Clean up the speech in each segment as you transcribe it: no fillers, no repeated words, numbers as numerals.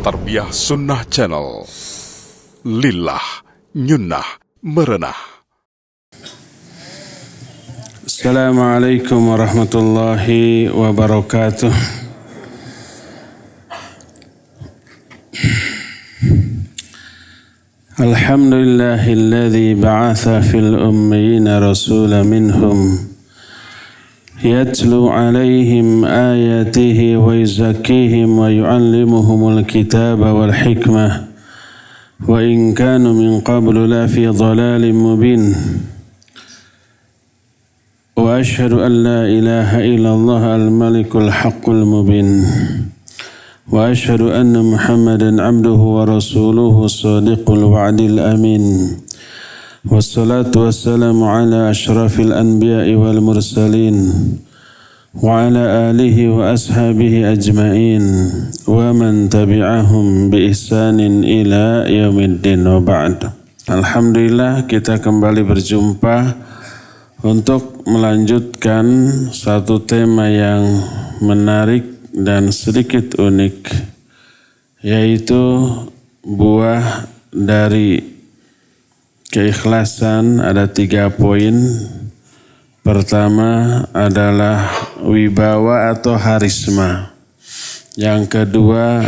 Tarbiyah Sunnah Channel. Lillah Nyunnah Merenah. Assalamualaikum warahmatullahi wabarakatuh. Alhamdulillahilladzi ba'atha fil ummiyina rasulan minhum يتلو عليهم آياته ويزكيهم ويعلمهم الكتاب والحكمة وإن كانوا من قبل لفي ضلال مبين وأشهد أن لا إله إلا الله الملك الحق المبين وأشهد أن محمدا عبده ورسوله الصادق الوعد الأمين والصلاة والسلام على أشرف الأنبياء والمرسلين وعلى آله وأصحابه أجمعين ومن تبعهم بإحسان إلى يوم الدين وبعد. Alhamdulillah, kita kembali berjumpa untuk melanjutkan satu tema yang menarik dan sedikit unik, yaitu buah dari keikhlasan. Ada 3 poin. Pertama adalah wibawa atau harisma. Yang kedua,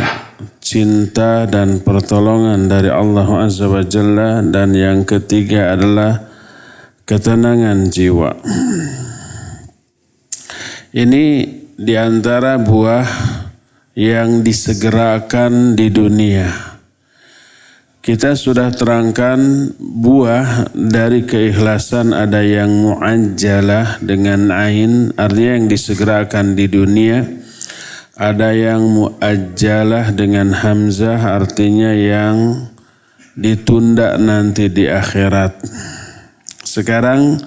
cinta dan pertolongan dari Allah Azza wa Jalla. Dan yang ketiga adalah ketenangan jiwa. Ini diantara buah yang disegerakan di dunia. Kita sudah terangkan buah dari keikhlasan, ada yang mu'ajjalah dengan ain, artinya yang disegerakan di dunia. Ada yang mu'ajjalah dengan hamzah, artinya yang ditunda nanti di akhirat. Sekarang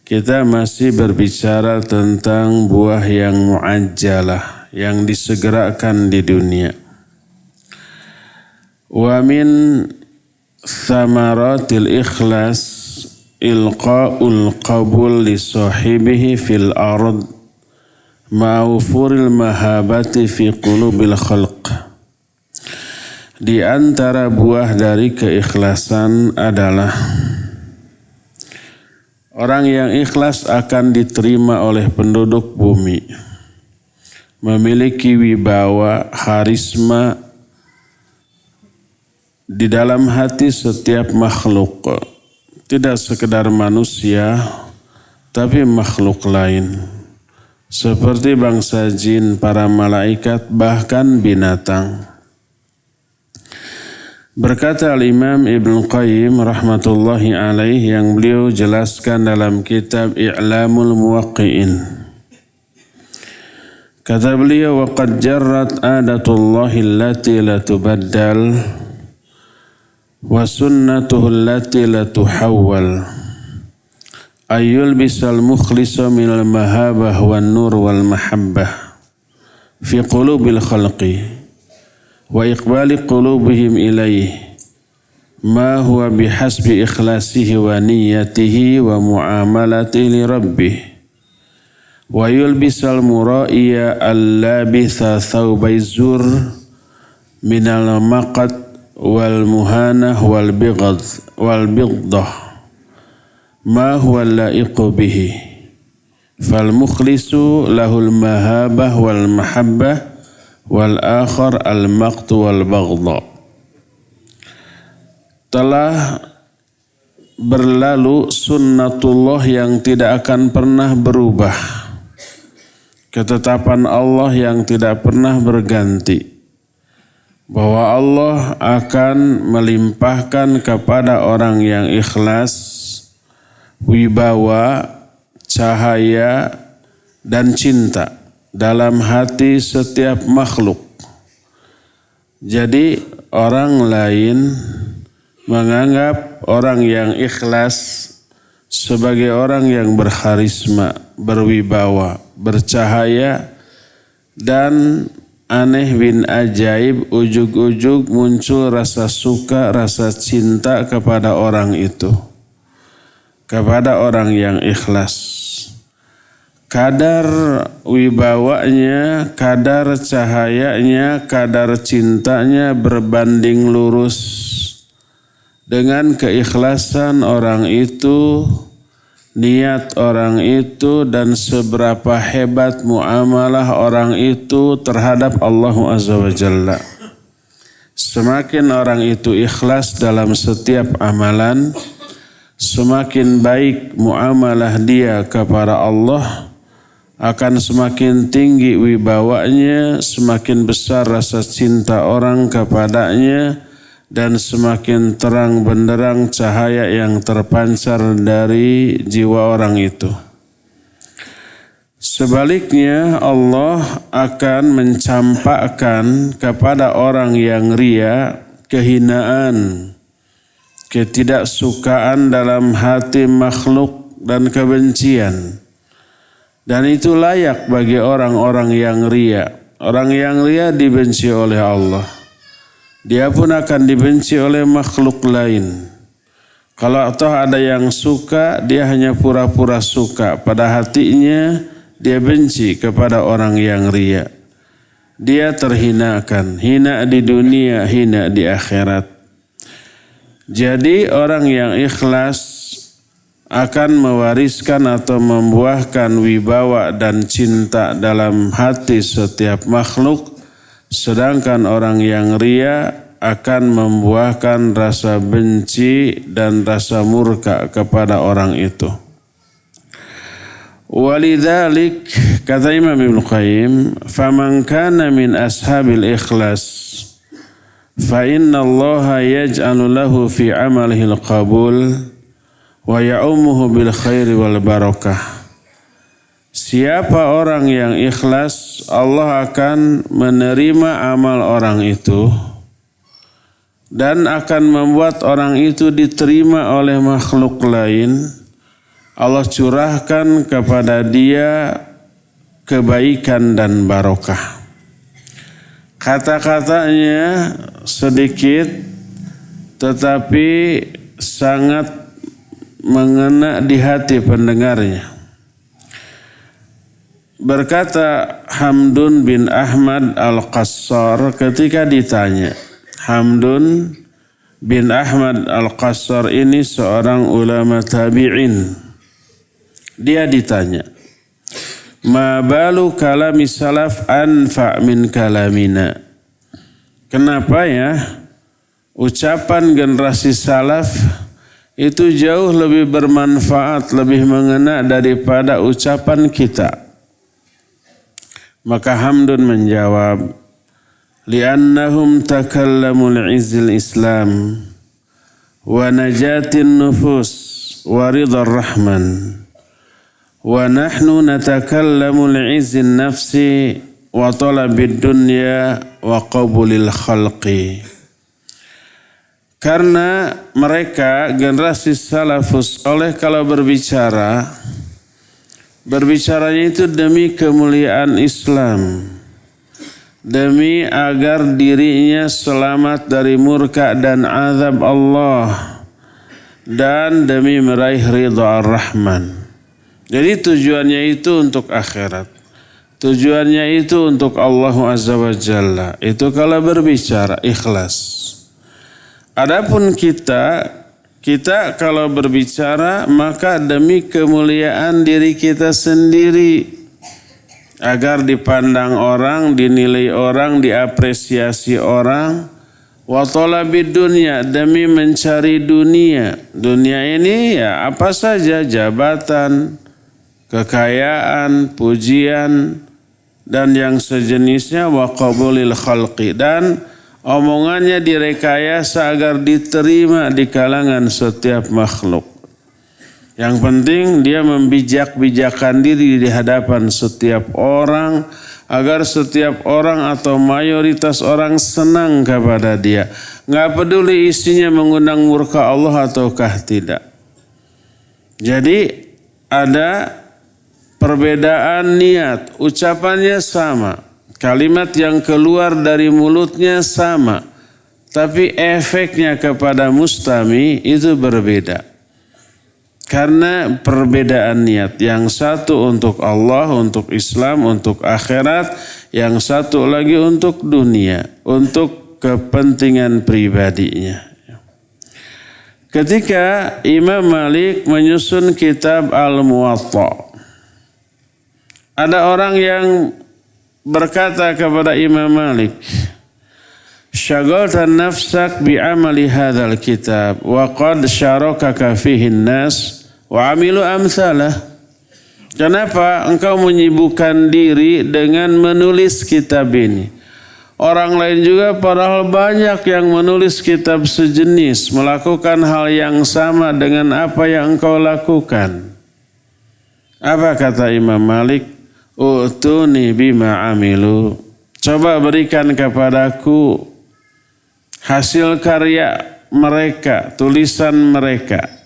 kita masih berbicara tentang buah yang mu'ajjalah, yang disegerakan di dunia. Wa min thamaratil ikhlas ilqa'ul qabul li sahibihi fil ard ma'ufuril mahabati fi qulubil khalq. Di antara buah dari keikhlasan adalah orang yang ikhlas akan diterima oleh penduduk bumi, memiliki wibawa, harisma di dalam hati setiap makhluk, tidak sekedar manusia, tapi makhluk lain, seperti bangsa jin, para malaikat, bahkan binatang. Berkata Al-Imam Ibn Qayyim rahmatullahi alaih, yang beliau jelaskan dalam kitab I'lamul Muwaqqi'in. Kata beliau, wa qad jarrat adatullahi allati la tubaddal wa sunnatuhu allati la tuhawwal ayyul bisal mukhlisa minal mahabah wan nur wal mahabbah fi qulubil khalqi wa iqbali qulubihim ilaih ma huwa bihasbi ikhlasihi wa niyyatihi wa muamalatihi li rabbih wa yulbisal muraiya allabitha thawbay zur minal maqat wal muhanah wal bigdah ma huwa laiqu bihi fal mukhlisu lahul mahabah wal mahabbah wal akhar al maqtu wal baghdha. Telah berlalu sunnatullah yang tidak akan pernah berubah, ketetapan Allah yang tidak pernah berganti, bahwa Allah akan melimpahkan kepada orang yang ikhlas wibawa, cahaya, dan cinta dalam hati setiap makhluk. Jadi orang lain menganggap orang yang ikhlas sebagai orang yang berharisma, berwibawa, bercahaya, dan aneh bin ajaib, ujug-ujug muncul rasa suka, rasa cinta kepada orang itu, kepada orang yang ikhlas. kadar wibawanya, kadar cahayanya, kadar cintanya berbanding lurus dengan keikhlasan orang itu, niat orang itu, dan seberapa hebat muamalah orang itu terhadap Allah Azza wa Jalla. Semakin orang itu ikhlas dalam setiap amalan, semakin baik muamalah dia kepada Allah, akan semakin tinggi wibawanya, semakin besar rasa cinta orang kepadanya, dan semakin terang benderang cahaya yang terpancar dari jiwa orang itu. Sebaliknya, Allah akan mencampakkan kepada orang yang ria kehinaan, ketidaksukaan dalam hati makhluk dan kebencian. Dan itu layak bagi orang-orang yang ria. Orang yang ria dibenci oleh Allah. Dia pun akan dibenci oleh makhluk lain. Kalau toh ada yang suka, dia hanya pura-pura suka. Pada hatinya dia benci kepada orang yang ria. Dia terhinakan, hina di dunia, hina di akhirat. Jadi orang yang ikhlas akan mewariskan atau membuahkan wibawa dan cinta dalam hati setiap makhluk, sedangkan orang yang ria akan membuahkan rasa benci dan rasa murka kepada orang itu. Walidzalik, kata Imam Ibnu Qayyim, faman kana min ashabil ikhlas fa inna Allah yaj'alu lahu fi amalihi al-qabul wa ya'umuhu bil khairi wal barakah. Siapa orang yang ikhlas, Allah akan menerima amal orang itu dan akan membuat orang itu diterima oleh makhluk lain. Allah curahkan kepada dia kebaikan dan barokah. Kata-katanya sedikit tetapi sangat mengena di hati pendengarnya. Berkata Hamdun bin Ahmad Al-Qassar ketika ditanya. Hamdun bin Ahmad Al-Qassar ini seorang ulama tabi'in. Dia ditanya, ma balu kalami salaf anfa' min kalamina. Kenapa ya ucapan generasi salaf itu jauh lebih bermanfaat, lebih mengena daripada ucapan kita? Maka Hamdun menjawab, li'annahum takallamu li'izzil Islam wa najatin nufus wa ridhar rahman wa nahnu natakallamu li'izzin nafsi wa talabid dunya wa qabulil khalqi. Karena mereka generasi salafus oleh kalau berbicaranya itu demi kemuliaan Islam, demi agar dirinya selamat dari murka dan azab Allah, dan demi meraih ridha Ar-Rahman. Jadi tujuannya itu untuk akhirat, tujuannya itu untuk Allah Azza wa Jalla. Itu kalau berbicara ikhlas. Adapun kita kalau berbicara maka demi kemuliaan diri kita sendiri, agar dipandang orang, dinilai orang, diapresiasi orang. Wa talabid dunya, demi mencari dunia. Dunia ini ya apa saja, jabatan, kekayaan, pujian, dan yang sejenisnya. Wa qabulil khalqi, dan omongannya direkayasa agar diterima di kalangan setiap makhluk. Yang penting dia membijak-bijakkan diri di hadapan setiap orang, agar setiap orang atau mayoritas orang senang kepada dia. Nggak peduli isinya mengundang murka Allah ataukah tidak. Jadi ada perbedaan niat, ucapannya sama. Kalimat yang keluar dari mulutnya sama, tapi efeknya kepada mustami itu berbeda. Karena perbedaan niat. Yang satu untuk Allah, untuk Islam, untuk akhirat. Yang satu lagi untuk dunia. Untuk kepentingan pribadinya. Ketika Imam Malik menyusun kitab Al-Muwatta. Ada orang yang berkata kepada Imam Malik. Syaghalta nafsak bi'amali hadzal kitab. Wa qad syarakaka fihi nas. Wa amilu amsalah. Kenapa engkau menyibukkan diri dengan menulis kitab ini? Orang lain juga padahal banyak yang menulis kitab sejenis, melakukan hal yang sama dengan apa yang engkau lakukan. Apa kata Imam Malik? Utuni bima amilu. Coba berikan kepadaku hasil karya mereka, tulisan mereka.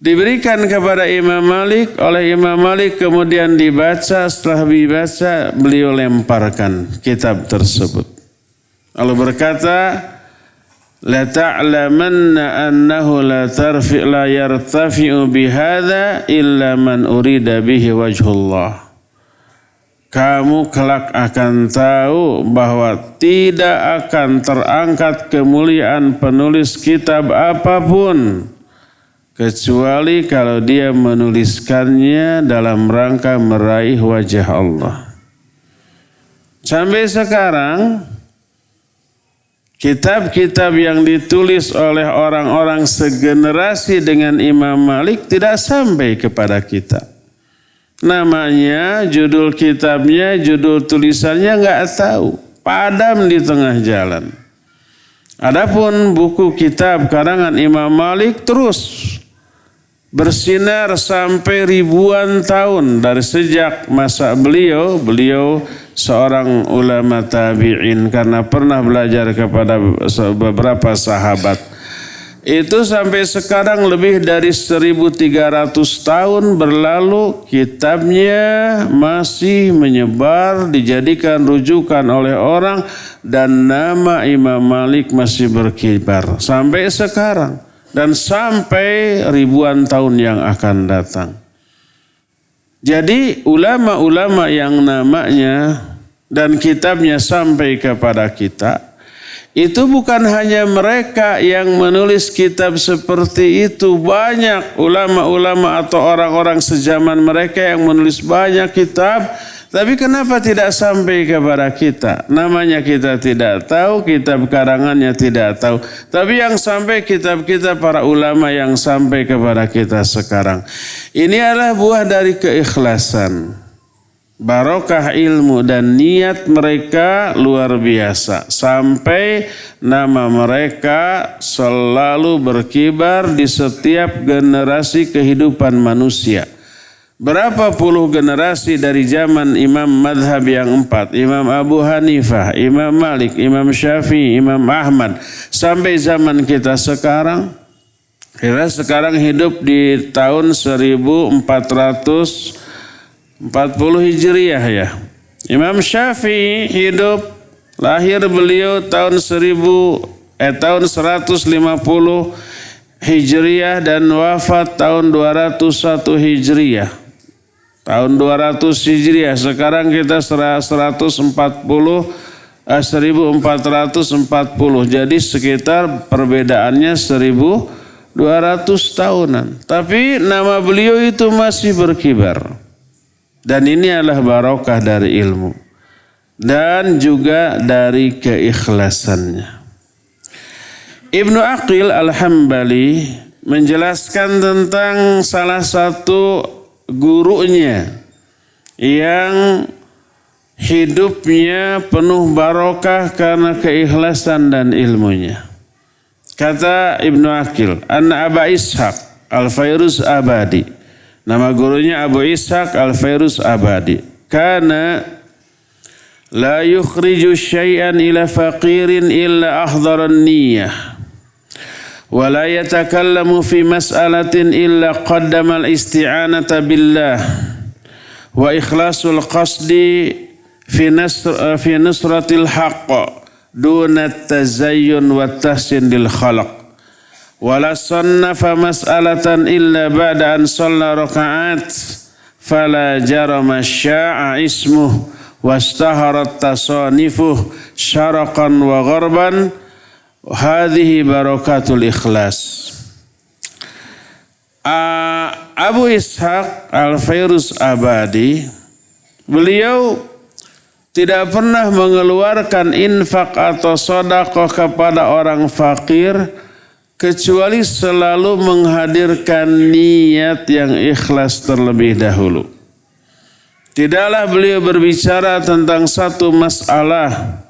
Diberikan kepada Imam Malik, oleh Imam Malik kemudian dibaca, setelah dibaca beliau lemparkan kitab tersebut. Lalu berkata, la ta'lamanna annahu la yartafi'u bihadza illa man urida bihi wajhullah. Kamu kelak akan tahu bahwa tidak akan terangkat kemuliaan penulis kitab apapun kecuali kalau dia menuliskannya dalam rangka meraih wajah Allah. Sampai sekarang, kitab-kitab yang ditulis oleh orang-orang segenerasi dengan Imam Malik tidak sampai kepada kita. Namanya, judul kitabnya, judul tulisannya nggak tahu. Padam di tengah jalan. Adapun buku kitab karangan Imam Malik terus bersinar sampai ribuan tahun dari sejak masa beliau seorang ulama tabi'in karena pernah belajar kepada beberapa sahabat. Itu sampai sekarang lebih dari 1.300 tahun berlalu, kitabnya masih menyebar, dijadikan rujukan oleh orang dan nama Imam Malik masih berkibar sampai sekarang. Dan sampai ribuan tahun yang akan datang. Jadi ulama-ulama yang namanya dan kitabnya sampai kepada kita, itu bukan hanya mereka yang menulis kitab seperti itu. Banyak ulama-ulama atau orang-orang sejaman mereka yang menulis banyak kitab. Tapi kenapa tidak sampai kepada kita? Namanya kita tidak tahu, kitab karangannya tidak tahu. Tapi yang sampai kitab-kitab para ulama yang sampai kepada kita sekarang. Ini adalah buah dari keikhlasan. Barokah ilmu dan niat mereka luar biasa. Sampai nama mereka selalu berkibar di setiap generasi kehidupan manusia. Berapa puluh generasi dari zaman imam madhab yang 4. Imam Abu Hanifah, Imam Malik, Imam Syafi'i, Imam Ahmad. Sampai zaman kita sekarang. Kita sekarang hidup di tahun 1440 Hijriah ya. Imam Syafi'i hidup, lahir beliau tahun 150 Hijriah dan wafat tahun 201 Hijriah. Tahun 200 Hijriah, sekarang kita 1440. Jadi sekitar perbedaannya 1200 tahunan. Tapi nama beliau itu masih berkibar. Dan ini adalah barokah dari ilmu. Dan juga dari keikhlasannya. Ibnu Aqil Al-Hambali menjelaskan tentang salah satu gurunya yang hidupnya penuh barokah karena keikhlasan dan ilmunya. Kata Ibnu Aqil, Anna Aba Ishaq Al-Fairuz Abadi. Nama gurunya Abu Ishaq Al-Fairuz Abadi. Kana la yukhriju syai'an ila faqirin illa ahdharan niyyah. Wa la yatakallamu fi mas'alatin illa qaddama al-isti'anata billah. Wa ikhlasul qasdi fi nusratil haqq duna tazayyun wa tahsin lil khalaq. wala sannafa mas'alatan illa ba'da an shalla raka'at fala jarama sya'a ismuh wastaharat tasanifuh syaraqan wa gharban hadhihi barakatul ikhlas. Abu Ishaq Al-Fairuz Abadi, beliau tidak pernah mengeluarkan infak atau sedekah kepada orang fakir kecuali selalu menghadirkan niat yang ikhlas terlebih dahulu. Tidaklah beliau berbicara tentang satu masalah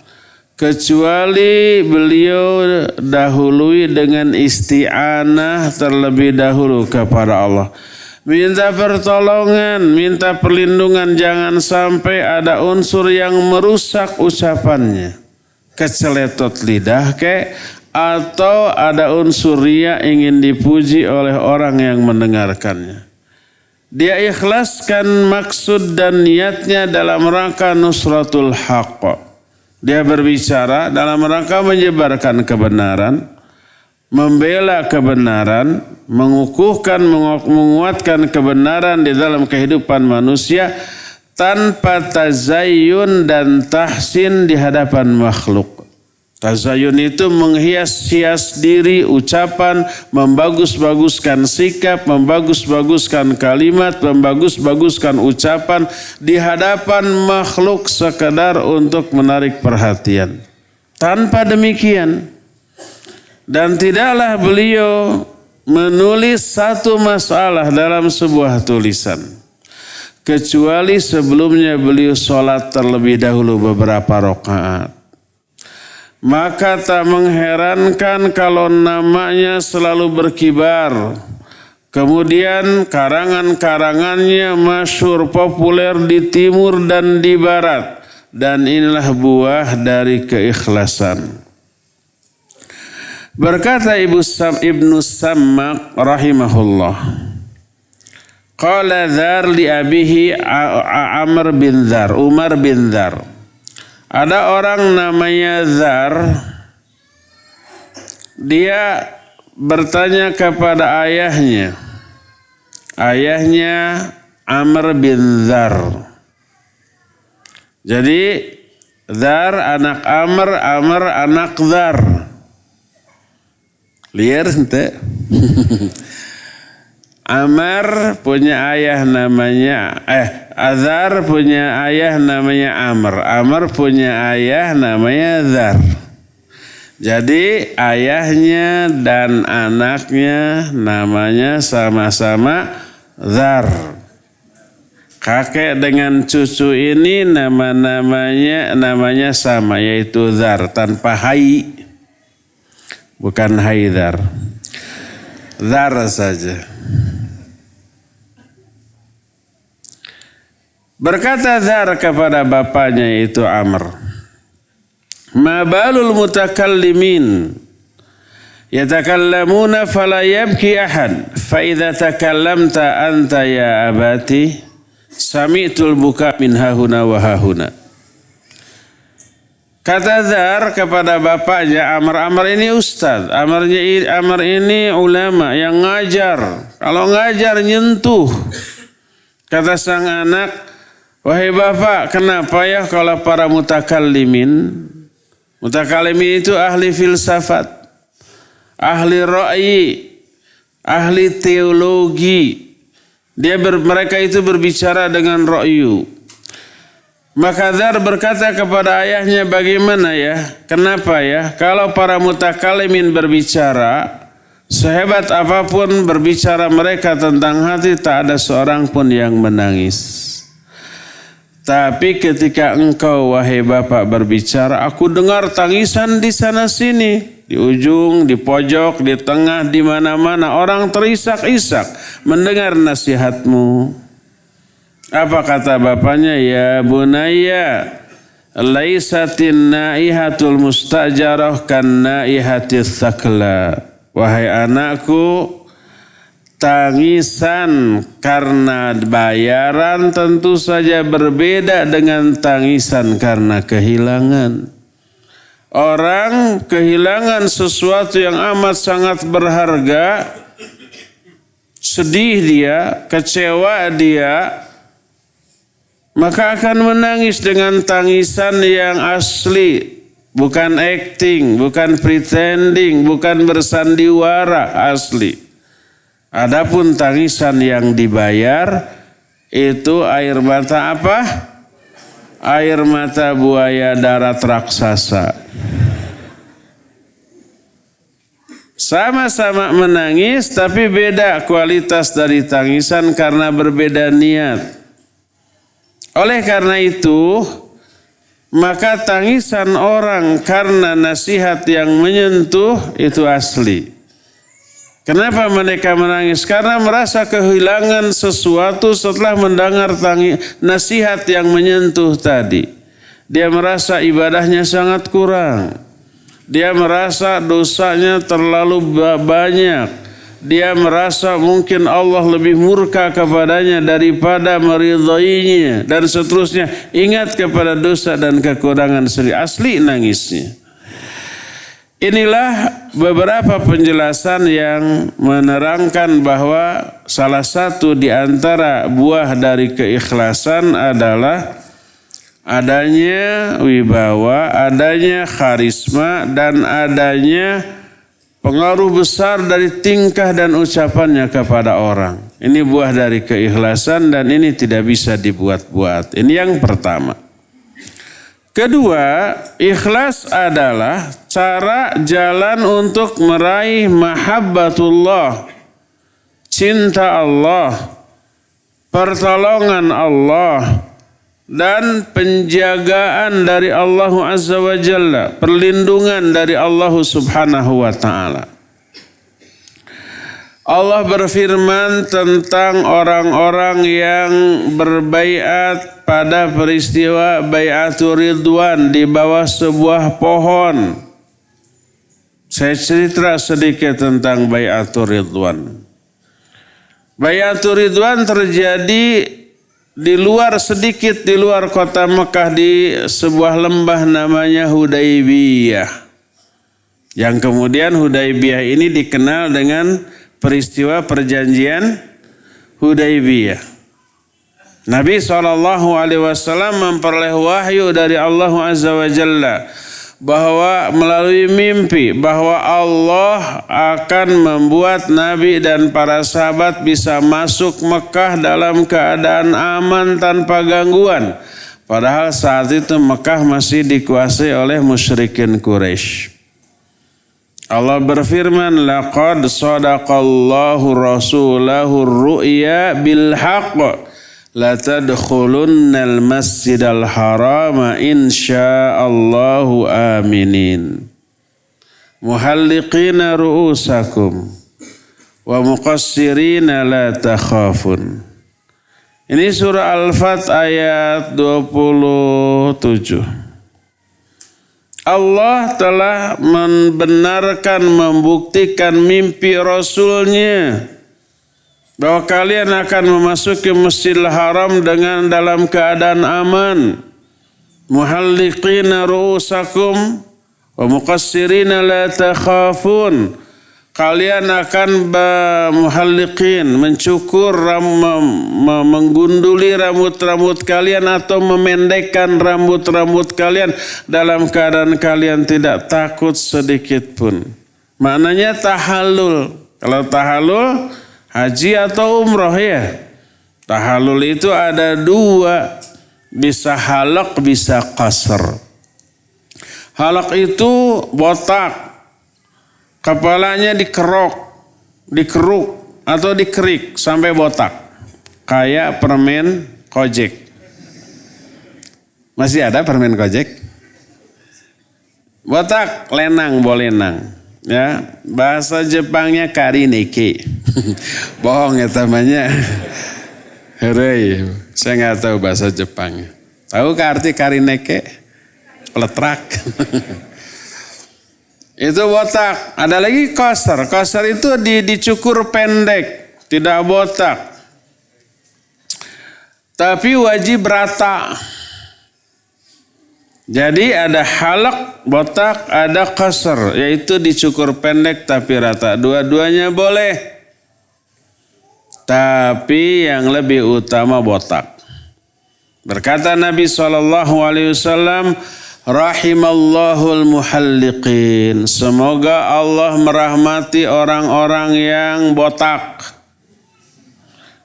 kecuali beliau dahului dengan isti'anah terlebih dahulu kepada Allah. Minta pertolongan, minta perlindungan, jangan sampai ada unsur yang merusak ucapannya. Keceletot lidah atau ada unsur riya ingin dipuji oleh orang yang mendengarkannya. Dia ikhlaskan maksud dan niatnya dalam rangka nusratul haqq. Dia berbicara dalam rangka menyebarkan kebenaran, membela kebenaran, mengukuhkan, menguatkan kebenaran di dalam kehidupan manusia tanpa tazayyun dan tahsin di hadapan makhluk. Tazayyun itu menghias-hias diri, ucapan, membagus-baguskan sikap, membagus-baguskan kalimat, membagus-baguskan ucapan di hadapan makhluk sekedar untuk menarik perhatian. Tanpa demikian, dan tidaklah beliau menulis satu masalah dalam sebuah tulisan kecuali sebelumnya beliau sholat terlebih dahulu beberapa rakaat. Maka tak mengherankan kalau namanya selalu berkibar. Kemudian karangan-karangannya masyhur populer di timur dan di barat. Dan inilah buah dari keikhlasan. Berkata Ibnu Sammak rahimahullah. Qala Dzar li abihi Amr bin Dzar, Umar bin Dzar. Ada orang namanya Dzar, dia bertanya kepada ayahnya. Ayahnya Amr bin Dzar. Jadi Dzar anak Amr, Amr anak Dzar. Liar ente. Amr punya ayah namanya Dzar punya ayah namanya Amr. Amr punya ayah namanya Dzar. Jadi ayahnya dan anaknya namanya sama-sama Dzar. Kakek dengan cucu ini namanya sama, yaitu Dzar tanpa hai. Bukan Haidar. Dzar saja. Berkata Dzar kepada bapaknya yaitu Amr, "Ma balul mutakallimin yatakallamuna fala yabki ahad fa idza takallamta anta ya abati sami'tul buka min hahuna wa hahuna." Kata Dzar kepada bapaknya Amr, Amr ini ustaz, Amr ini ulama yang ngajar. Kalau ngajar nyentuh. Kata sang anak, "Wahai bapak, kenapa ya kalau para mutakallimin itu ahli filsafat, ahli ra'yi, ahli teologi. Mereka itu berbicara dengan ra'yu." Maka Dzar berkata kepada ayahnya, "Bagaimana ya? Kenapa ya? Kalau para mutakallimin berbicara, sehebat apapun berbicara mereka tentang hati, tak ada seorang pun yang menangis. Tapi ketika engkau wahai bapak berbicara, aku dengar tangisan di sana sini, di ujung, di pojok, di tengah, di mana-mana orang terisak-isak mendengar nasihatmu." Apa kata bapaknya? "Ya bunayya, laisatin naihatul mustajarah kan naihatis sakla." Wahai anakku, tangisan karena bayaran tentu saja berbeda dengan tangisan karena kehilangan. orang kehilangan sesuatu yang amat sangat berharga, sedih dia, kecewa dia, maka akan menangis dengan tangisan yang asli, bukan acting, bukan pretending, bukan bersandiwara, asli. Adapun tangisan yang dibayar itu air mata apa? Air mata buaya darat raksasa. Sama-sama menangis tapi beda kualitas dari tangisan karena berbeda niat. Oleh karena itu, maka tangisan orang karena nasihat yang menyentuh itu asli. Kenapa mereka menangis? Karena merasa kehilangan sesuatu setelah mendengar nasihat yang menyentuh tadi. Dia merasa ibadahnya sangat kurang. Dia merasa dosanya terlalu banyak. Dia merasa mungkin Allah lebih murka kepadanya daripada meridainya dan seterusnya. Ingat kepada dosa dan kekurangan sendiri. Asli nangisnya. Inilah beberapa penjelasan yang menerangkan bahwa salah satu di antara buah dari keikhlasan adalah adanya wibawa, adanya karisma, dan adanya pengaruh besar dari tingkah dan ucapannya kepada orang. Ini buah dari keikhlasan dan ini tidak bisa dibuat-buat. Ini yang pertama. Kedua, ikhlas adalah cara jalan untuk meraih mahabbatullah, cinta Allah, pertolongan Allah, dan penjagaan dari Allah Azza wa Jalla, perlindungan dari Allah Subhanahu wa Ta'ala. Allah berfirman tentang orang-orang yang berbaiat pada peristiwa Baiatur Ridwan di bawah sebuah pohon. Saya cerita sedikit tentang Baiatur Ridwan. Baiatur Ridwan terjadi sedikit di luar kota Mekah di sebuah lembah namanya Hudaybiyah. Yang kemudian Hudaybiyah ini dikenal dengan peristiwa perjanjian Hudaybiyah. Nabi SAW memperoleh wahyu dari Allah Azza wa Jalla bahwa melalui mimpi bahwa Allah akan membuat Nabi dan para sahabat bisa masuk Mekah dalam keadaan aman tanpa gangguan. Padahal saat itu Mekah masih dikuasai oleh musyrikin Quraisy. Allah berfirman, laqad sadaqallahu rasulahu ar-ru'ya bil haqq la tadkhulunnal masjidal harama insyaallahu aminin muhalliqina ru'usakum wa muqassirina la takhafun. Ini surah Al-Fat ayat 27. Allah telah membenarkan, membuktikan mimpi Rasulnya bahwa kalian akan memasuki Masjidil Haram dengan dalam keadaan aman. Muhalliqina ru'usakum wa muqassirina la takhafun. Kalian akan muhalliqin, mencukur, menggunduli rambut-rambut kalian atau memendekkan rambut-rambut kalian dalam keadaan kalian tidak takut sedikit pun. Maknanya tahallul. Kalau tahallul, haji atau umroh ya. Tahallul itu ada dua, bisa halaq, bisa qasr. Halaq itu botak. Kepalanya dikeruk atau dikerik sampai botak. Kayak permen kojek. Masih ada permen kojek? Botak, lenang, bolenang. Ya, bahasa Jepangnya karineke. Bohong ya namanya. Hei, saya nggak tahu bahasa Jepangnya. Tahu arti karineke? Peletrak. Itu botak. Ada lagi qasar. Qasar itu dicukur pendek, tidak botak. Tapi wajib rata. Jadi ada halaq, botak, ada qasr, yaitu dicukur pendek tapi rata. Dua-duanya boleh. Tapi yang lebih utama botak. Berkata Nabi SAW, rahimallahul muhalliqin. Semoga Allah merahmati orang-orang yang botak.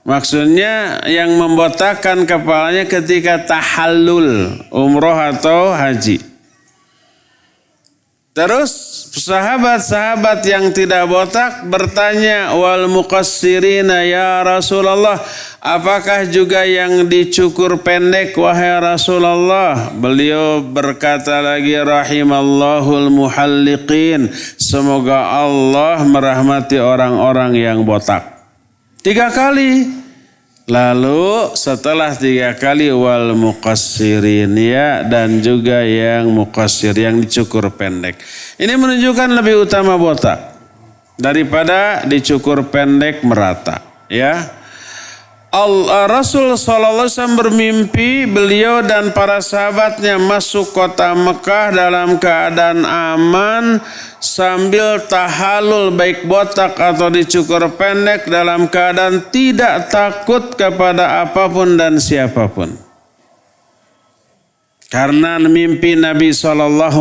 Maksudnya yang membotakkan kepalanya ketika tahallul, umroh atau haji. Terus sahabat-sahabat yang tidak botak bertanya, wal muqassirina ya Rasulullah, apakah juga yang dicukur pendek wahai Rasulullah? Beliau berkata lagi, rahimallahul muhalliqin. Semoga Allah merahmati orang-orang yang botak. 3 kali. Lalu setelah 3 kali wal muqassirin ya, dan juga yang muqassir, yang dicukur pendek. Ini menunjukkan lebih utama botak daripada dicukur pendek merata ya. Rasul SAW bermimpi beliau dan para sahabatnya masuk kota Mekah dalam keadaan aman sambil tahallul baik botak atau dicukur pendek dalam keadaan tidak takut kepada apapun dan siapapun. Karena mimpi Nabi SAW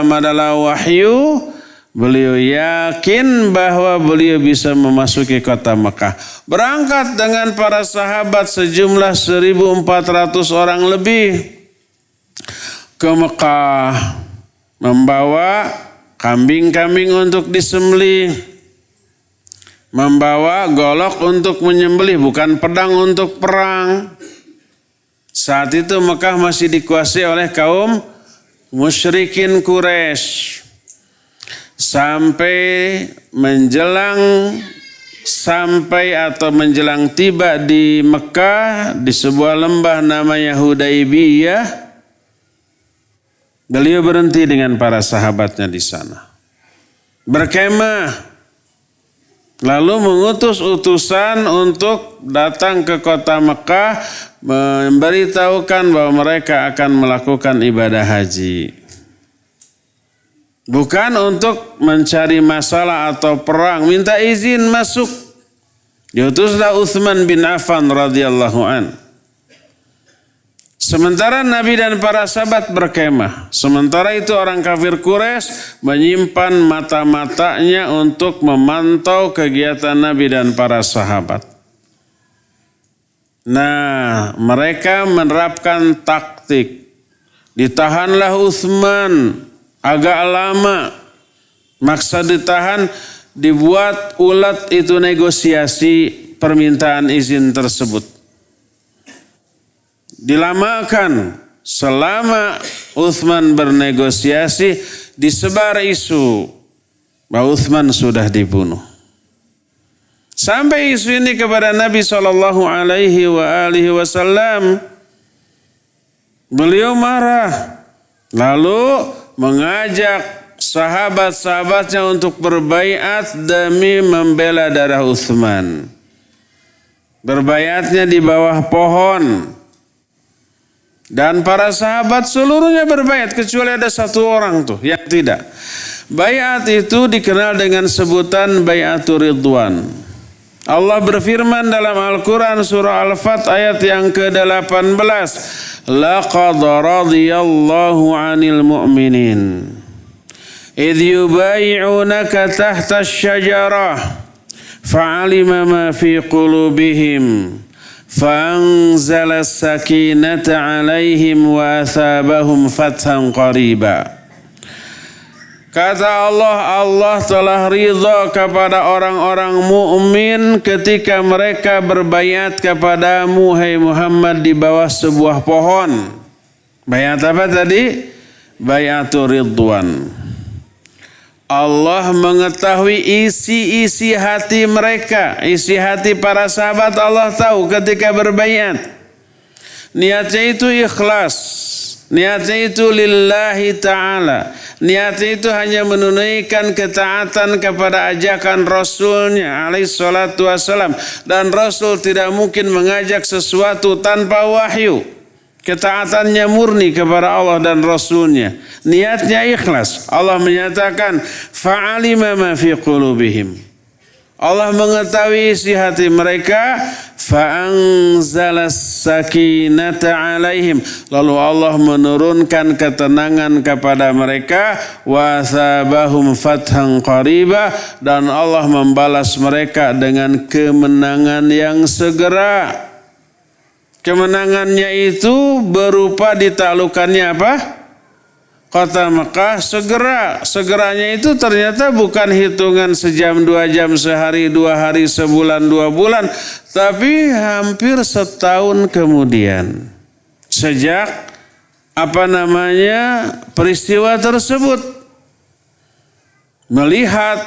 adalah wahyu, beliau yakin bahwa beliau bisa memasuki kota Mekah. Berangkat dengan para sahabat sejumlah 1.400 orang lebih ke Mekah. Membawa kambing-kambing untuk disembelih. Membawa golok untuk menyembelih, bukan pedang untuk perang. Saat itu Mekah masih dikuasai oleh kaum musyrikin Quraisy. Sampai menjelang tiba di Mekah di sebuah lembah namanya Hudaybiyah, beliau berhenti dengan para sahabatnya di sana, berkemah, lalu mengutus utusan untuk datang ke kota Mekah, memberitahukan bahwa mereka akan melakukan ibadah haji. Bukan untuk mencari masalah atau perang, minta izin masuk. Diutuslah Utsman bin Affan radhiyallahu an. Sementara Nabi dan para sahabat berkemah. Sementara itu orang kafir Quraisy menyimpan mata-matanya untuk memantau kegiatan Nabi dan para sahabat. Nah, mereka menerapkan taktik. Ditahanlah Utsman. Agak lama, maksa ditahan, dibuat ulat itu negosiasi permintaan izin tersebut. Dilamakan selama Utsman bernegosiasi, disebar isu bahwa Utsman sudah dibunuh. Sampai isu ini kepada Nabi SAW, beliau marah, lalu mengajak sahabat-sahabatnya untuk berbaiat demi membela darah Utsman. Berbaiatnya di bawah pohon. Dan para sahabat seluruhnya berbaiat kecuali ada 1 orang tuh yang tidak. Baiat itu dikenal dengan sebutan Baiatur Ridwan. Allah berfirman dalam Al-Quran surah Al-Fat ayat yang ke-18. Laqad radiyallahu 'anil mu'minin idh yubayi'unaka tahta asy-syajarah fa'alima ma fi qulubihim fa'anzala as-sakinata 'alaihim wa athabahum fathan qariba. Kata Allah, Allah telah ridha kepada orang-orang mukmin ketika mereka berbaiat kepadamu, hai Muhammad, di bawah sebuah pohon. Baiat apa tadi? Baiatur Ridwan. Allah mengetahui isi-isi hati mereka, isi hati para sahabat Allah tahu ketika berbaiat. Niatnya itu ikhlas, niatnya itu lillahi ta'ala. Niatnya itu hanya menunaikan ketaatan kepada ajakan Rasulnya alaihi salatu wassalam. Dan Rasul tidak mungkin mengajak sesuatu tanpa wahyu. Ketaatannya murni kepada Allah dan Rasulnya. Niatnya ikhlas. Allah menyatakan, fa'alima ma fi qulubihim. Allah mengetahui isi hati mereka, fa'anzalas sakinata alaihim. Lalu Allah menurunkan ketenangan kepada mereka, wa asabahum fathan qariba, dan Allah membalas mereka dengan kemenangan yang segera. Kemenangannya itu berupa ditaklukannya apa? Kota Mekah segera. Segeranya itu ternyata bukan hitungan sejam, 2 jam, sehari, 2 hari, sebulan, 2 bulan. Tapi hampir setahun kemudian. Sejak peristiwa tersebut. Melihat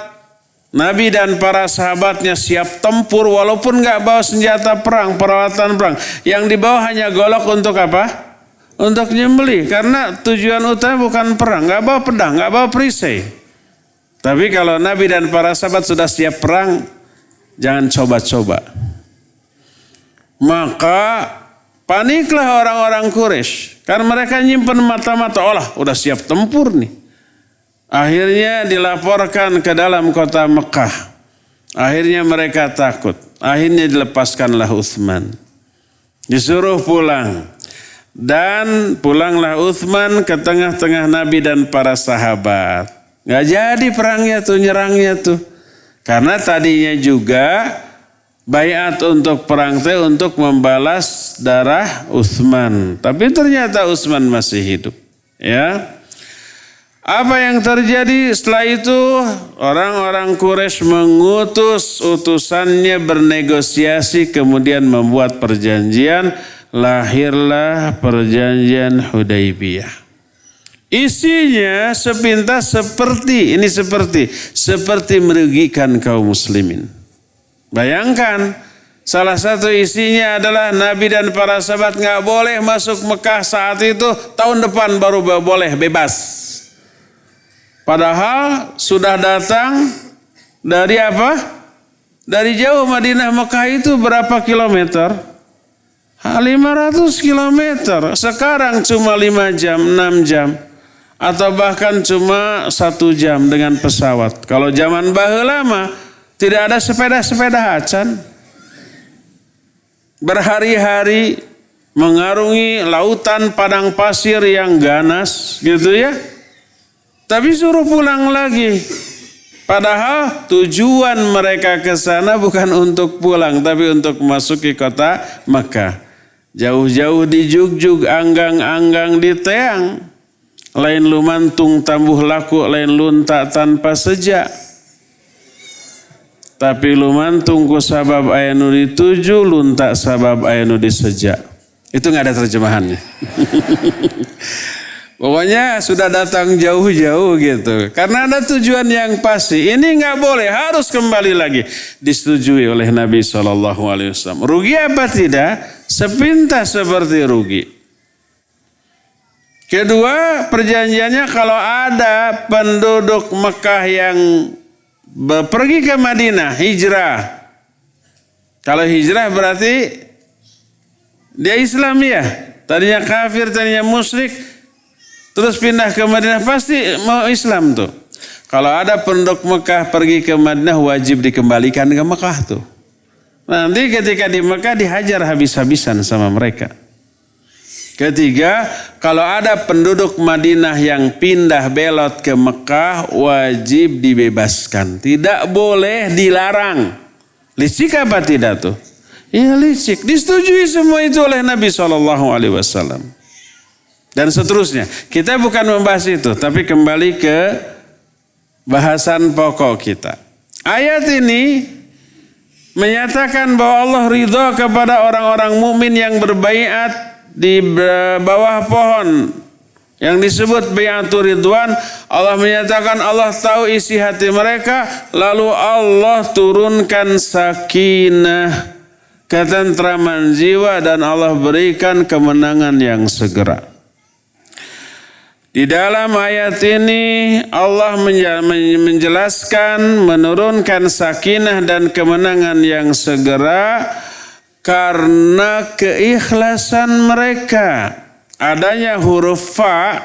Nabi dan para sahabatnya siap tempur walaupun nggak bawa senjata perang, peralatan perang. Yang dibawa hanya golok untuk apa? Untuk nyembelih, karena tujuan utama bukan perang, nggak bawa pedang, nggak bawa perisai. Tapi kalau Nabi dan para sahabat sudah siap perang, jangan coba-coba. Maka paniklah orang-orang Quraisy, karena mereka nyimpen mata-mata, udah siap tempur nih. Akhirnya dilaporkan ke dalam kota Mekah. Akhirnya mereka takut. Akhirnya dilepaskanlah Utsman. Disuruh pulang. Dan pulanglah Utsman ke tengah-tengah Nabi dan para sahabat. Gak jadi perangnya tuh, nyerangnya tuh. Karena tadinya juga baiat untuk perang untuk membalas darah Utsman. Tapi ternyata Utsman masih hidup. Ya. Apa yang terjadi setelah itu? Orang-orang Quraisy mengutus utusannya bernegosiasi, kemudian membuat perjanjian. Lahirlah perjanjian Hudaybiyah. Isinya sepintas seperti merugikan kaum muslimin. Bayangkan, salah satu isinya adalah Nabi dan para sahabat nggak boleh masuk Mekah saat itu, tahun depan baru boleh bebas. Padahal sudah datang dari apa? Dari jauh. Madinah Mekah itu berapa kilometer? 500 kilometer. Sekarang cuma 5 jam, 6 jam. Atau bahkan cuma 1 jam dengan pesawat. Kalau zaman baheula mah tidak ada sepeda-sepeda acan. Berhari-hari mengarungi lautan padang pasir yang ganas gitu ya. Tapi suruh pulang lagi. Padahal tujuan mereka ke sana bukan untuk pulang, tapi untuk memasuki kota Mekah. Jauh-jauh di jugjug, anggang-anggang di teang. Lain lumantung tambuh laku, lain lunta tanpa sejak. Tapi lumantung ku sabab aya nu dituju, lunta sabab aya nu disejak. Itu nggak ada terjemahannya. Pokoknya sudah datang jauh-jauh gitu. Karena ada tujuan yang pasti. Ini nggak boleh, harus kembali lagi. Disetujui oleh Nabi SAW. Rugi apa tidak? Sepintas seperti rugi. Kedua, perjanjiannya kalau ada penduduk Mekah yang pergi ke Madinah, hijrah. Kalau hijrah berarti dia Islam ya. Tadinya kafir, tadinya musyrik. Terus pindah ke Madinah, pasti mau Islam tuh. Kalau ada penduduk Mekah pergi ke Madinah, wajib dikembalikan ke Mekah tuh. Nanti ketika di Mekah dihajar habis-habisan sama mereka. Ketiga, kalau ada penduduk Madinah yang pindah belot ke Mekah, wajib dibebaskan. Tidak boleh dilarang. Licik apa tidak tuh? Iya licik. Disetujui semua itu oleh Nabi SAW. Dan seterusnya. Kita bukan membahas itu, tapi kembali ke bahasan pokok kita. Ayat ini menyatakan bahwa Allah ridha kepada orang-orang mukmin yang berbaiat di bawah pohon yang disebut baiatur ridwan. Allah menyatakan Allah tahu isi hati mereka, lalu Allah turunkan sakinah, ketentraman jiwa, dan Allah berikan kemenangan yang segera. Di dalam ayat ini Allah menjelaskan menurunkan sakinah dan kemenangan yang segera karena keikhlasan mereka. adanya huruf fa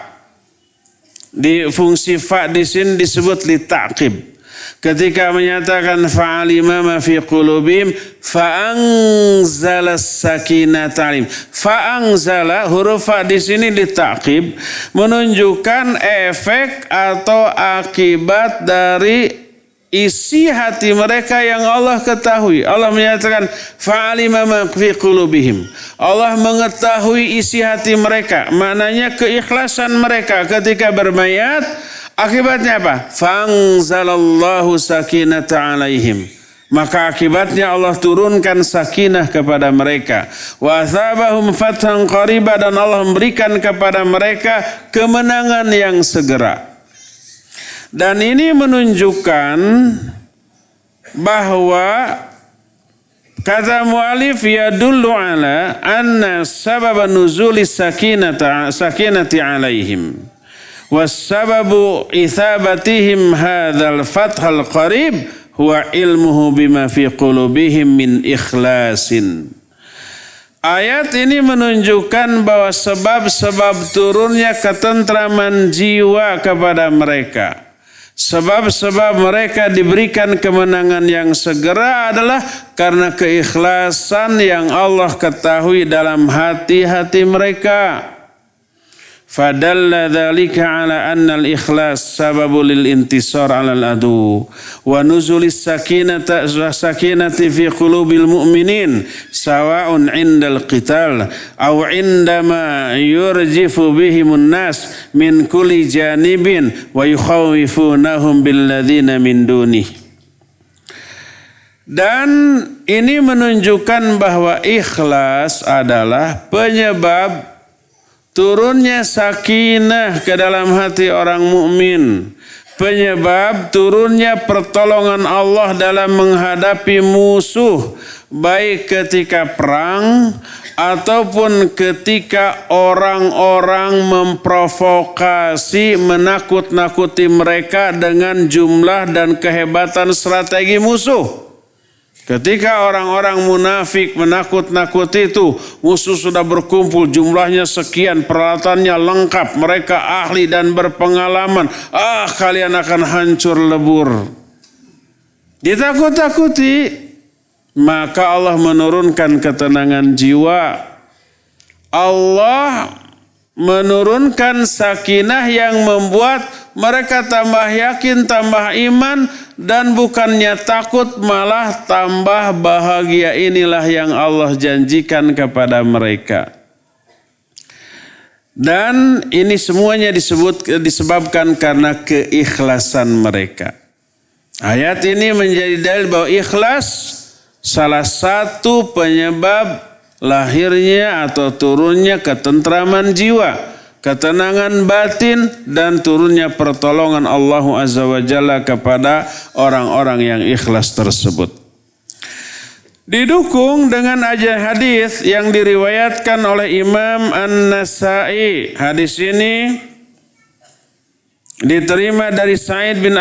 di fungsi fa di sini disebut li ta'qib. Ketika menyatakan fa'alima ma fi qulubihim fa'anzala sakinata alim. Fa'anzala huruf fa di sini ditaqib menunjukkan efek atau akibat dari isi hati mereka yang Allah ketahui. Allah menyatakan fa'alima ma fi qulubihim. Allah mengetahui isi hati mereka, maknanya keikhlasan mereka ketika bermayat. Akibatnya apa? Fa'anzalallahu sakinata alaihim. Maka akibatnya Allah turunkan sakinah kepada mereka. Wa athabahum fathan qariba, dan Allah memberikan kepada mereka kemenangan yang segera. Dan ini menunjukkan bahwa kata mu'alif yadullu ala anna sababa nuzuli sakinati alaihim. Wassababu ithabatihim hadzal fathal qarib huwa ilmuhu bima fi qulubihim min ikhlasin. Ayat ini menunjukkan bahwa sebab-sebab turunnya ketentraman jiwa kepada mereka, sebab-sebab mereka diberikan kemenangan yang segera adalah karena keikhlasan yang Allah ketahui dalam hati-hati mereka. Fadalla dzalika ala anna al-ikhlas sababu lil intisar 'ala al-adu wa nuzulis sakinati fi qulubil mu'minin sawa'un 'indal qital aw 'indama yurjifu bihimun nas min kulli janibin wa yukhawifunahum billadzina min dunih. Dan ini menunjukkan bahwa ikhlas adalah penyebab turunnya sakinah ke dalam hati orang mukmin, penyebab turunnya pertolongan Allah dalam menghadapi musuh, baik ketika perang ataupun ketika orang-orang memprovokasi, menakut-nakuti mereka dengan jumlah dan kehebatan strategi musuh. Ketika orang-orang munafik menakut-nakuti itu, musuh sudah berkumpul, jumlahnya sekian, peralatannya lengkap, mereka ahli dan berpengalaman. Kalian akan hancur lebur. Ditakut-takuti, maka Allah menurunkan ketenangan jiwa. Allah menurunkan sakinah yang membuat mereka tambah yakin, tambah iman, dan bukannya takut malah tambah bahagia. Inilah yang Allah janjikan kepada mereka. Dan ini semuanya disebabkan karena keikhlasan mereka. Ayat ini menjadi dalil bahwa ikhlas salah satu penyebab lahirnya atau turunnya ketentraman jiwa, ketenangan batin, dan turunnya pertolongan Allah Azza wa Jalla kepada orang-orang yang ikhlas tersebut. Didukung dengan hadis yang diriwayatkan oleh Imam An-Nasa'i. Hadis ini diterima dari Sa'ad bin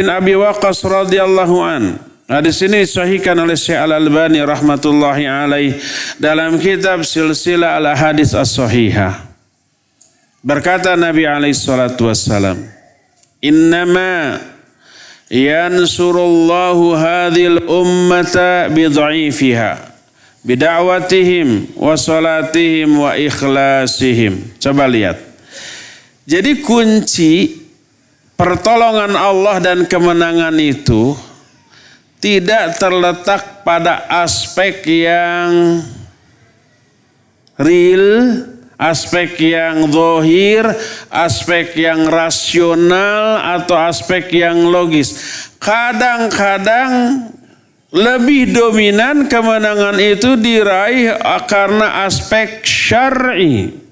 Abi Waqqas radhiyallahu an. Hadis ini disahihkan oleh Syekh Al-Albani rahmatullahi alaih dalam kitab Silsilah Al-Hadits As-Sahihah. Berkata Nabi alaihi salatu wassalam, "Innama yansurullahu hadhil ummata bidha'ifiha bida'watihim wa salatihim wa ikhlasihim." Coba lihat. Jadi kunci pertolongan Allah dan kemenangan itu tidak terletak pada aspek yang real, aspek yang zahir, aspek yang rasional, atau aspek yang logis. Kadang-kadang lebih dominan kemenangan itu diraih karena aspek syar'i.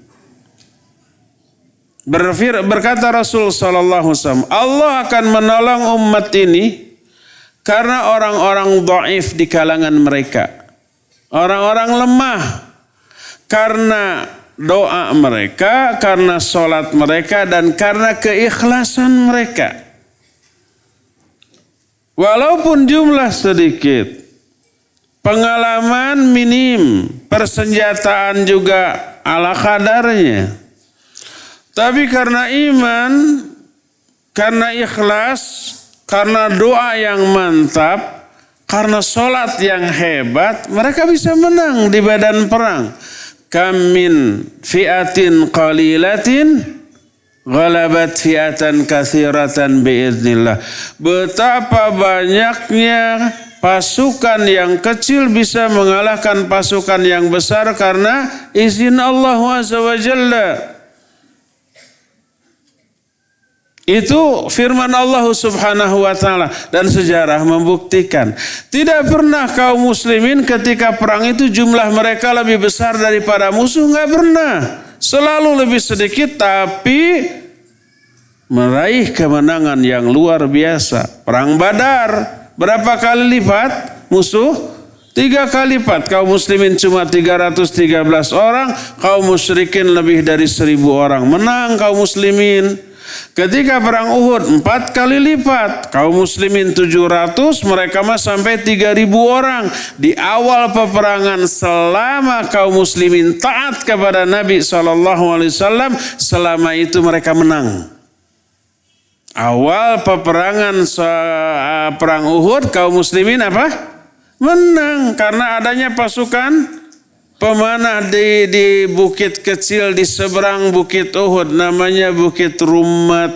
Berkata Rasul sallallahu alaihi wasallam, Allah akan menolong umat ini karena orang-orang dhaif di kalangan mereka, orang-orang lemah, karena doa mereka, karena sholat mereka, dan karena keikhlasan mereka. Walaupun jumlah sedikit, pengalaman minim, persenjataan juga ala kadarnya. Tapi karena iman, karena ikhlas, karena doa yang mantap, karena sholat yang hebat, mereka bisa menang di medan perang. Kam min fi'atin qalilatin ghalabat fi'atan katsiratan biiznillah. Betapa banyaknya pasukan yang kecil bisa mengalahkan pasukan yang besar karena izin Allah Azza wa Jalla. Itu firman Allah Subhanahu wa taala, dan sejarah membuktikan tidak pernah kaum muslimin ketika perang itu jumlah mereka lebih besar daripada musuh, enggak pernah. Selalu lebih sedikit tapi meraih kemenangan yang luar biasa. Perang Badar berapa kali lipat musuh? 3 kali lipat. Kaum muslimin cuma 313 orang, kaum musyrikin lebih dari 1000 orang. Menang kaum muslimin. Ketika perang Uhud 4 kali lipat, kaum muslimin 700, mereka mah sampai 3000 orang. Di awal peperangan selama kaum muslimin taat kepada Nabi SAW, selama itu mereka menang. Awal peperangan perang Uhud kaum muslimin apa? Menang karena adanya pasukan pemanah di bukit kecil di seberang bukit Uhud, namanya Bukit Rumat.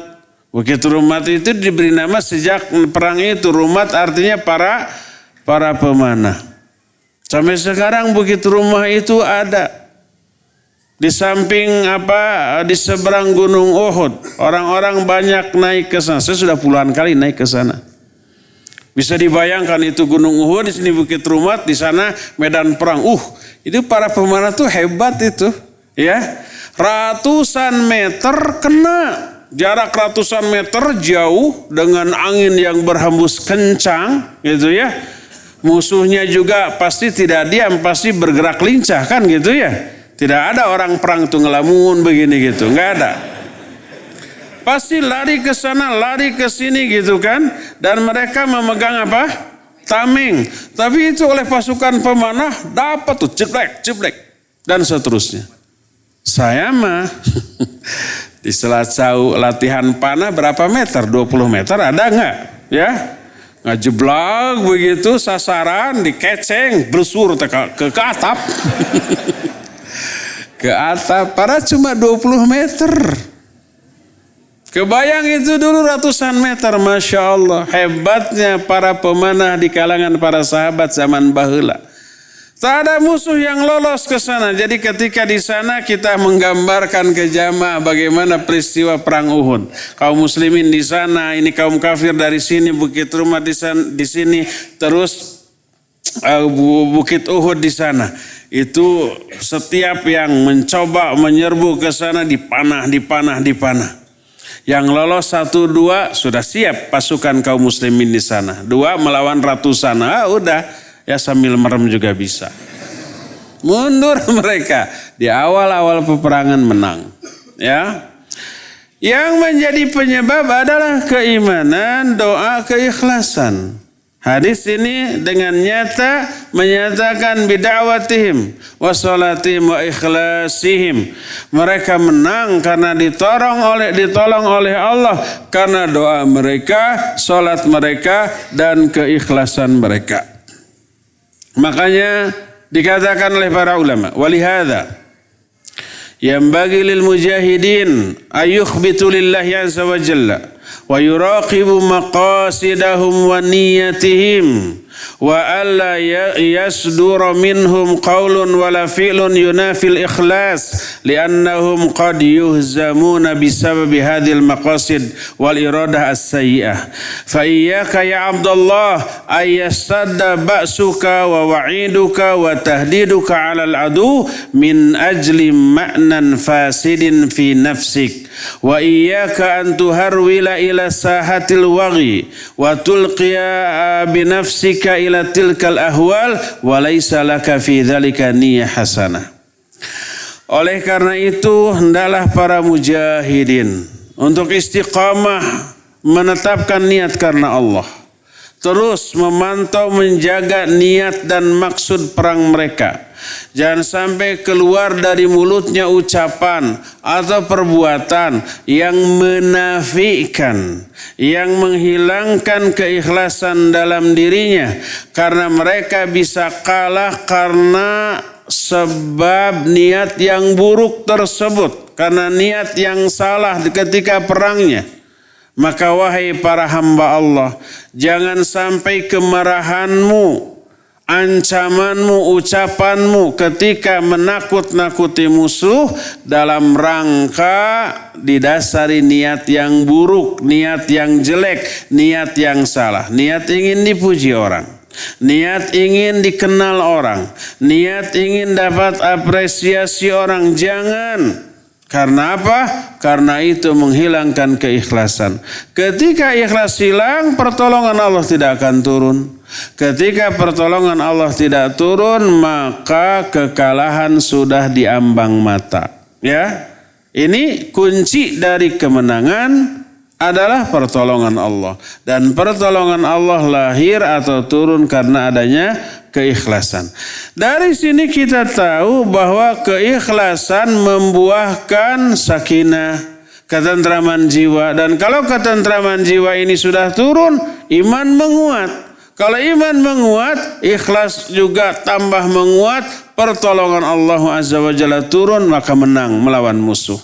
Bukit Rumat itu diberi nama sejak perang itu. Rumat artinya para pemanah. Sampai sekarang Bukit Rumah itu ada di samping di seberang Gunung Uhud. Orang-orang banyak naik ke sana. Saya sudah puluhan kali naik ke sana. Bisa dibayangkan itu Gunung Uhud, di sini Bukit Rumat, di sana medan perang. Itu para pemanah tuh hebat itu, ya. Ratusan meter kena, jarak ratusan meter jauh dengan angin yang berhembus kencang, gitu ya. Musuhnya juga pasti tidak diam, pasti bergerak lincah kan gitu ya. Tidak ada orang perang tuh ngelamun begini gitu, nggak ada. Pasti lari ke sana, lari ke sini gitu kan. Dan mereka memegang apa? Tameng. Tapi itu oleh pasukan pemanah dapat tuh jeblek dan seterusnya. Saya mah di Selasau latihan panah berapa meter? 20 meter ada nggak? Ya, ngajeblak begitu sasaran dikeceng bersur ke atap. Ke atap. Para cuma 20 meter. Kebayang itu dulu ratusan meter, Masya Allah. Hebatnya para pemanah di kalangan para sahabat zaman baheula. Tak ada musuh yang lolos ke sana. Jadi ketika di sana kita menggambarkan ke jamaah bagaimana peristiwa perang Uhud. Kaum muslimin di sana, ini kaum kafir dari sini, Bukit Rumah di sini, terus Bukit Uhud di sana. Itu setiap yang mencoba menyerbu ke sana dipanah. Yang lolos 1-2 sudah siap pasukan kaum muslimin di sana. 2 melawan ratusan. Udah ya sambil merem juga bisa. Mundur mereka. Di awal-awal peperangan menang. Ya. Yang menjadi penyebab adalah keimanan, doa, keikhlasan. Hadis ini dengan nyata menyatakan bid'awatihim wa salatihim wa ikhlasihim. Mereka menang karena ditolong oleh Allah, karena doa mereka, salat mereka, dan keikhlasan mereka. Makanya dikatakan oleh para ulama, walihada yanbaghi lil mujahidin ayyukhbitu lillahi azza wa jalla wa yuraqibu maqasidahum wa niyatihim wa alla yasdura minhum qawlun wala fi'lun yunafil ikhlas liannahum qad yuhzamuna bisababi hadhil maqasid wal iradah as-sayyi'ah fa iyyaka ya Abdullah ayyasadda ba'suka wa wa'iduka wa tahdiduka 'alal adu min ajli ma'nan fasidin fi nafsik wa iyyaka an tuharwila ila sahatil waghi wa tulqiya bi nafsika ila tilkal ahwal wa laisa laka fi dzalika niyyah hasanah. Oleh karena itu hendaklah para mujahidin untuk istiqamah menetapkan niat karena Allah, terus memantau menjaga niat dan maksud perang mereka. Jangan sampai keluar dari mulutnya ucapan atau perbuatan yang menafikan, yang menghilangkan keikhlasan dalam dirinya, karena mereka bisa kalah karena sebab niat yang buruk tersebut, karena niat yang salah ketika perangnya. Maka wahai para hamba Allah, jangan sampai kemarahanmu, ancamanmu, ucapanmu ketika menakut-nakuti musuh dalam rangka didasari niat yang buruk, niat yang jelek, niat yang salah. Niat ingin dipuji orang, niat ingin dikenal orang, niat ingin dapat apresiasi orang. Jangan. Karena apa? Karena itu menghilangkan keikhlasan. Ketika ikhlas hilang, pertolongan Allah tidak akan turun. Ketika pertolongan Allah tidak turun, maka kekalahan sudah diambang mata. Ya, ini kunci dari kemenangan adalah pertolongan Allah. Dan pertolongan Allah lahir atau turun karena adanya keikhlasan. Dari sini kita tahu bahwa keikhlasan membuahkan sakinah, ketentraman jiwa. Dan kalau ketentraman jiwa ini sudah turun, iman menguat. Kalau iman menguat, ikhlas juga tambah menguat, pertolongan Allah Azza wa Jalla turun, maka menang melawan musuh.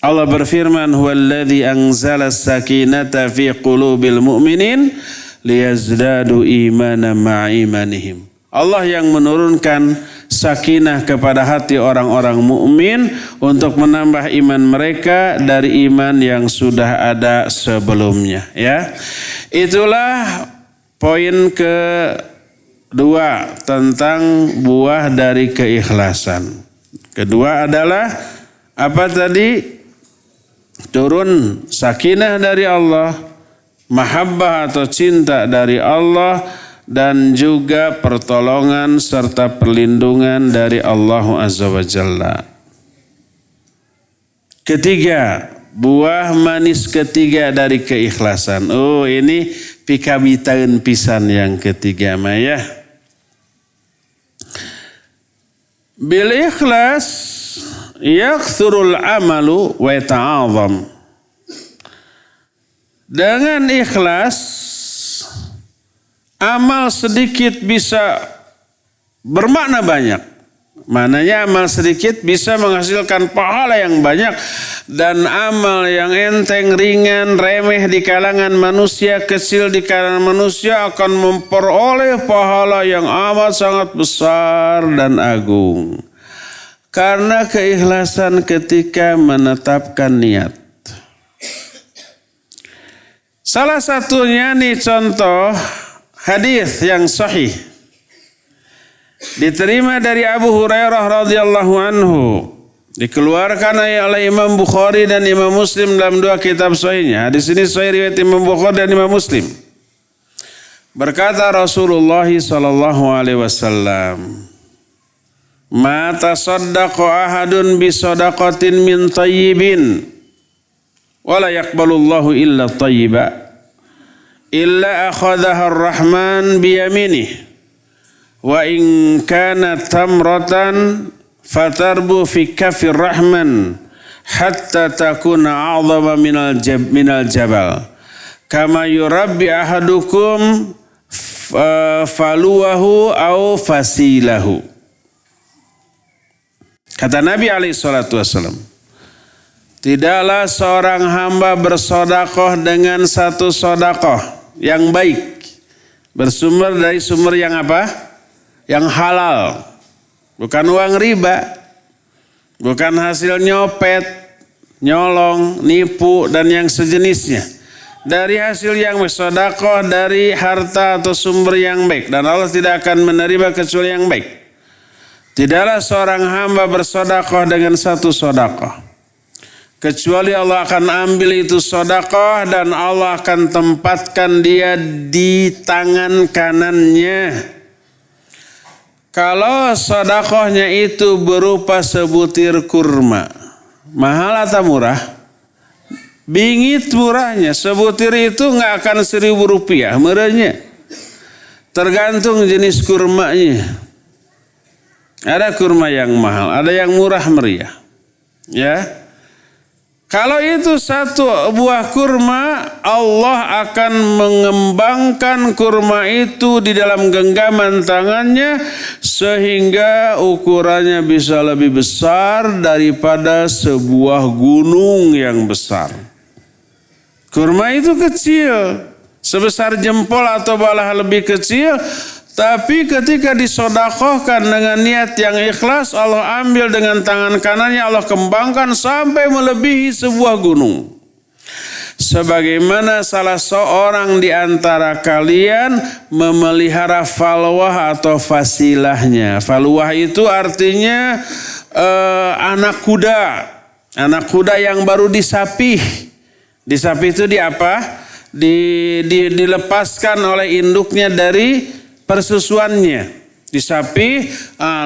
Allah berfirman, "Huwallazi anzala as-sakinata fi qulubil mu'minin liyazdadu imanan ma'a imanihim." Allah yang menurunkan sakinah kepada hati orang-orang mukmin untuk menambah iman mereka dari iman yang sudah ada sebelumnya, ya. Itulah poin kedua tentang buah dari keikhlasan. Kedua adalah apa tadi? Turun sakinah dari Allah, mahabbah atau cinta dari Allah, dan juga pertolongan serta perlindungan dari Allah Azza wa Jalla. Ketiga, buah manis ketiga dari keikhlasan. Oh, ini pikabitain pisan yang ketiga Maya. Bil ikhlas yakthurul amalu wa yata'azam. Dengan ikhlas, amal sedikit bisa bermakna banyak. Maknanya amal sedikit bisa menghasilkan pahala yang banyak. Dan amal yang enteng, ringan, remeh di kalangan manusia, kecil di kalangan manusia akan memperoleh pahala yang amat sangat besar dan agung. Karena keikhlasan ketika menetapkan niat. Salah satunya nih contoh hadis yang sahih. Diterima dari Abu Hurairah radhiyallahu anhu. Dikeluarkan oleh Imam Bukhari dan Imam Muslim dalam dua kitab sahihnya. Hadis ini sahih riwayat Imam Bukhari dan Imam Muslim. Berkata Rasulullah sallallahu alaihi wasallam, "Ma tasaddaqa ahadun bi sadaqatin min tayyibin wa la yaqbalullahu illa tayyiba illa akhadhaha ar-rahman bi yaminih wa in kanat tamratan fatarbu fi kafir rahman hatta takuna a'zama minal jabal kama yurabbi ahadukum faluwahu au fasilahu." Kata Nabi SAW, tidaklah seorang hamba bersodakoh dengan satu sodakoh yang baik, bersumber dari sumber yang apa? Yang halal, bukan uang riba, bukan hasil nyopet, nyolong, nipu, dan yang sejenisnya. Dari hasil yang bersodakoh dari harta atau sumber yang baik, dan Allah tidak akan menerima kecuali yang baik. Tidaklah seorang hamba bersodakoh dengan satu sodakoh, kecuali Allah akan ambil itu sodakoh dan Allah akan tempatkan dia di tangan kanannya. Kalau sodakohnya itu berupa sebutir kurma, mahal atau murah? Bingit murahnya, sebutir itu nggak akan 1.000 rupiah murahnya. Tergantung jenis kurmanya. Ada kurma yang mahal, ada yang murah meriah. Ya. Kalau itu satu buah kurma, Allah akan mengembangkan kurma itu di dalam genggaman tangannya sehingga ukurannya bisa lebih besar daripada sebuah gunung yang besar. Kurma itu kecil, sebesar jempol atau malah lebih kecil, tapi ketika disodakohkan dengan niat yang ikhlas, Allah ambil dengan tangan kanannya, Allah kembangkan sampai melebihi sebuah gunung. Sebagaimana salah seorang di antara kalian memelihara falwah atau fasilahnya. Falwah itu artinya anak kuda. Anak kuda yang baru disapih. Disapih itu dilepaskan oleh induknya dari persusuannya. Disapih,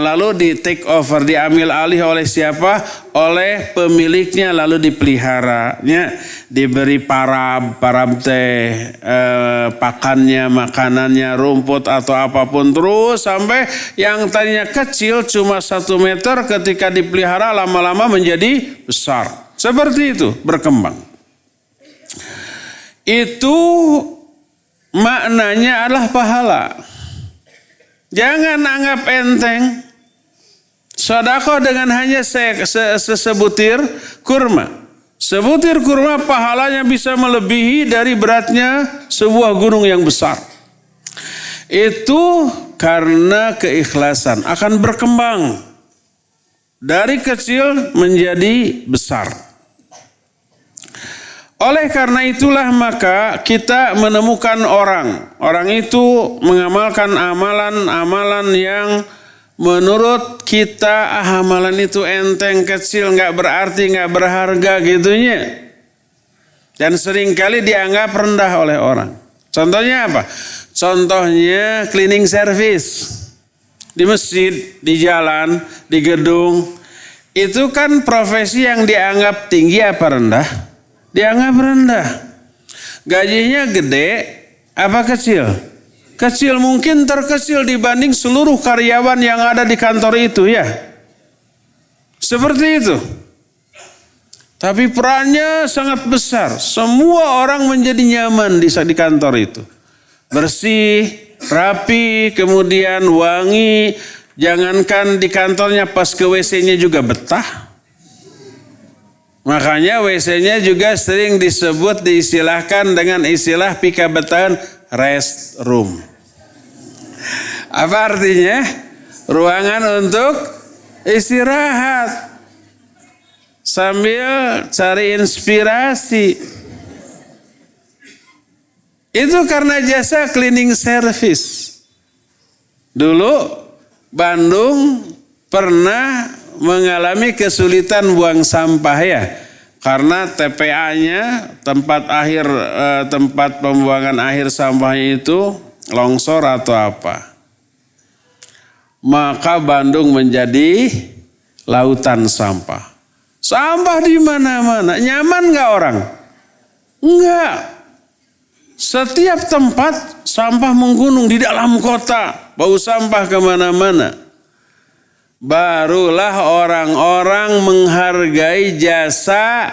lalu di take over, diambil alih oleh siapa? Oleh pemiliknya, lalu dipeliharanya, diberi parab teh, pakannya, makanannya, rumput atau apapun, terus sampai yang tadinya kecil cuma 1 meter ketika dipelihara lama-lama menjadi besar. Seperti itu, berkembang. Itu maknanya adalah pahala. Jangan anggap enteng sedekah dengan hanya sebutir kurma. Sebutir kurma pahalanya bisa melebihi dari beratnya sebuah gunung yang besar. Itu karena keikhlasan akan berkembang dari kecil menjadi besar. Oleh karena itulah maka kita menemukan orang itu mengamalkan amalan-amalan yang menurut kita amalan itu enteng, kecil, nggak berarti, nggak berharga gitunya. Dan seringkali dianggap rendah oleh orang. Contohnya apa? Contohnya cleaning service. Di masjid, di jalan, di gedung. Itu kan profesi yang dianggap tinggi apa rendah? Dianggap rendah. Gajinya gede apa kecil? Kecil, mungkin terkecil dibanding seluruh karyawan yang ada di kantor itu ya. Seperti itu. Tapi perannya sangat besar. Semua orang menjadi nyaman di kantor itu. Bersih, rapi, kemudian wangi. Jangankan di kantornya, pas ke WC-nya juga betah. Makanya WC-nya juga sering diistilahkan dengan istilah pikabetan restroom. Apa artinya? Ruangan untuk istirahat sambil cari inspirasi. Itu karena jasa cleaning service. Dulu Bandung pernah mengalami kesulitan buang sampah ya, karena TPA-nya tempat pembuangan akhir sampahnya itu longsor atau apa. Maka Bandung menjadi lautan sampah. Sampah di mana-mana. Nyaman nggak orang? Enggak. Setiap tempat sampah menggunung di dalam kota, bau sampah kemana-mana. Barulah orang-orang menghargai jasa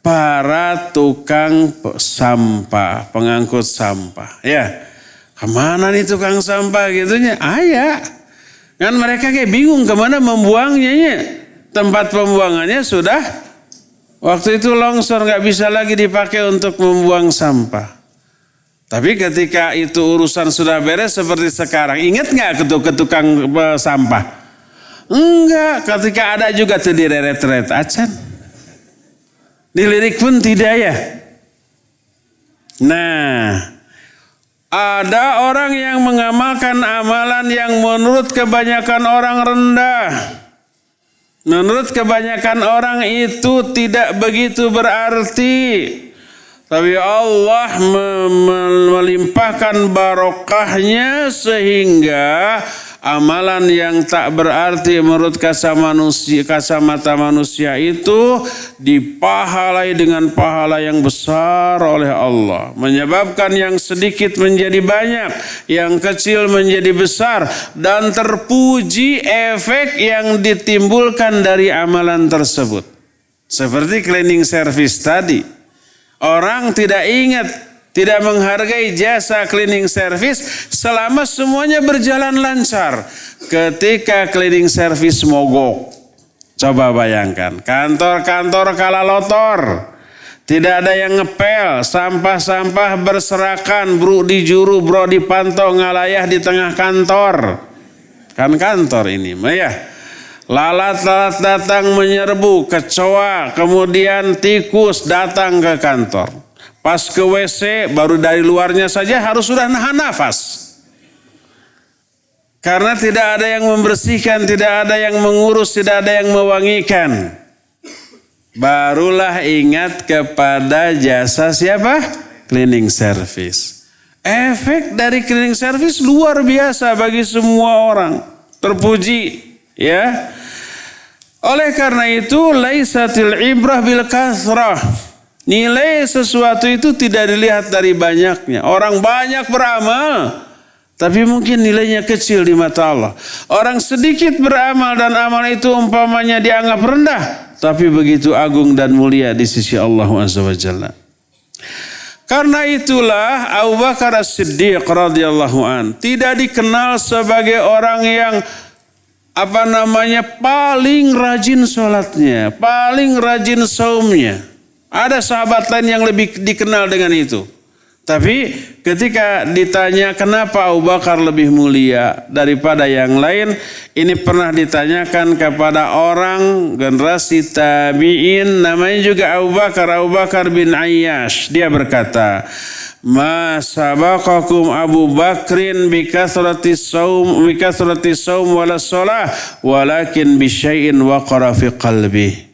para tukang sampah, pengangkut sampah. Ya, kemana nih tukang sampah gitunya? Ya. Kan mereka kayak bingung kemana membuangnya ya. Tempat pembuangannya sudah waktu itu longsor, nggak bisa lagi dipakai untuk membuang sampah. Tapi ketika itu urusan sudah beres seperti sekarang, ingat nggak ke tukang sampah? Enggak, ketika ada juga tuh direret-ret acan. Dilirik pun tidak ya. Nah, ada orang yang mengamalkan amalan yang menurut kebanyakan orang rendah. Menurut kebanyakan orang itu tidak begitu berarti. Tapi Allah melimpahkan barokahnya sehingga Amalan yang tak berarti menurut kacamata manusia itu dipahalai dengan pahala yang besar oleh Allah. Menyebabkan yang sedikit menjadi banyak, yang kecil menjadi besar. Dan terpuji efek yang ditimbulkan dari amalan tersebut. Seperti cleaning service tadi. Orang tidak ingat, tidak menghargai jasa cleaning service selama semuanya berjalan lancar. Ketika cleaning service mogok, coba bayangkan, kantor-kantor kalalotor, tidak ada yang ngepel, sampah-sampah berserakan, bro dijuru, bro dipantau, ngalayah di tengah kantor. Kan kantor ini, ya. Lalat-lalat datang menyerbu, kecoa, kemudian tikus datang ke kantor. Pas ke WC, baru dari luarnya saja harus sudah nahan nafas. Karena tidak ada yang membersihkan, tidak ada yang mengurus, tidak ada yang mewangikan. Barulah ingat kepada jasa siapa? Cleaning service. Efek dari cleaning service luar biasa bagi semua orang. Terpuji. Ya, oleh karena itu laisatil ibrah bil kasrah. Nilai sesuatu itu tidak dilihat dari banyaknya. Orang banyak beramal, tapi mungkin nilainya kecil di mata Allah. Orang sedikit beramal dan amal itu umpamanya dianggap rendah, tapi begitu agung dan mulia di sisi Allah Azza wa Jalla. Karena itulah Abu Bakar As-Siddiq radhiyallahu an tidak dikenal sebagai orang yang paling rajin sholatnya, paling rajin saumnya. Ada sahabat lain yang lebih dikenal dengan itu. Tapi ketika ditanya kenapa Abu Bakar lebih mulia daripada yang lain, ini pernah ditanyakan kepada orang generasi tabi'in, namanya juga Abu Bakar bin Ayyash. Dia berkata, ma sabaqakum Abu Bakrin bi kathrati saum wala shalah walakin bi syai'in waqara fi qalbi.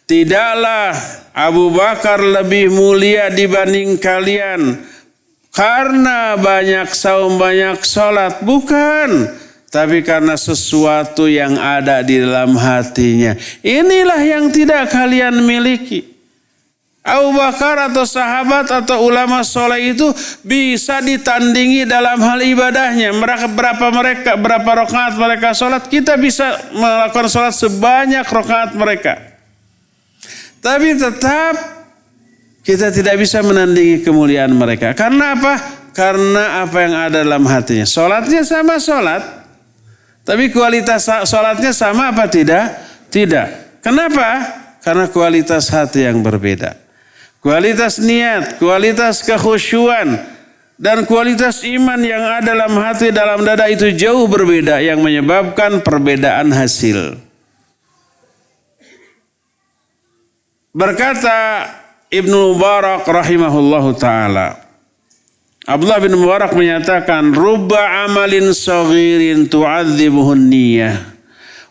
Tidaklah Abu Bakar lebih mulia dibanding kalian karena banyak saum, banyak salat, bukan, tapi karena sesuatu yang ada di dalam hatinya. Inilah yang tidak kalian miliki. Abu Bakar atau sahabat atau ulama soleh itu bisa ditandingi dalam hal ibadahnya. Berapa rakaat mereka sholat, kita bisa melakukan sholat sebanyak rakaat mereka. Tapi tetap kita tidak bisa menandingi kemuliaan mereka. Karena apa? Karena apa yang ada dalam hatinya. Sholatnya sama sholat, tapi kualitas sholatnya sama apa tidak? Tidak. Kenapa? Karena kualitas hati yang berbeda. Kualitas niat, kualitas kekhusyuan, dan kualitas iman yang ada dalam hati, dalam dada itu jauh berbeda yang menyebabkan perbedaan hasil. Berkata Ibnu Mubarak rahimahullahu ta'ala, Abdullah bin Mubarak menyatakan, rubba amalin saghirin tu'adzibuhun niyah,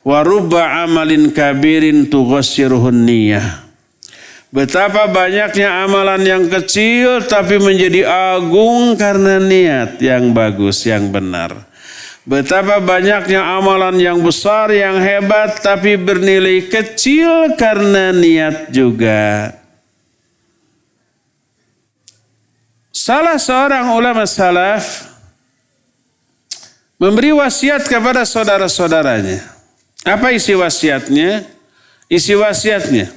wa rubba amalin kabirin tughassiruhun niyah. Betapa banyaknya amalan yang kecil tapi menjadi agung karena niat yang bagus, yang benar. Betapa banyaknya amalan yang besar, yang hebat tapi bernilai kecil karena niat juga. Salah seorang ulama salaf memberi wasiat kepada saudara-saudaranya. Apa isi wasiatnya? Isi wasiatnya,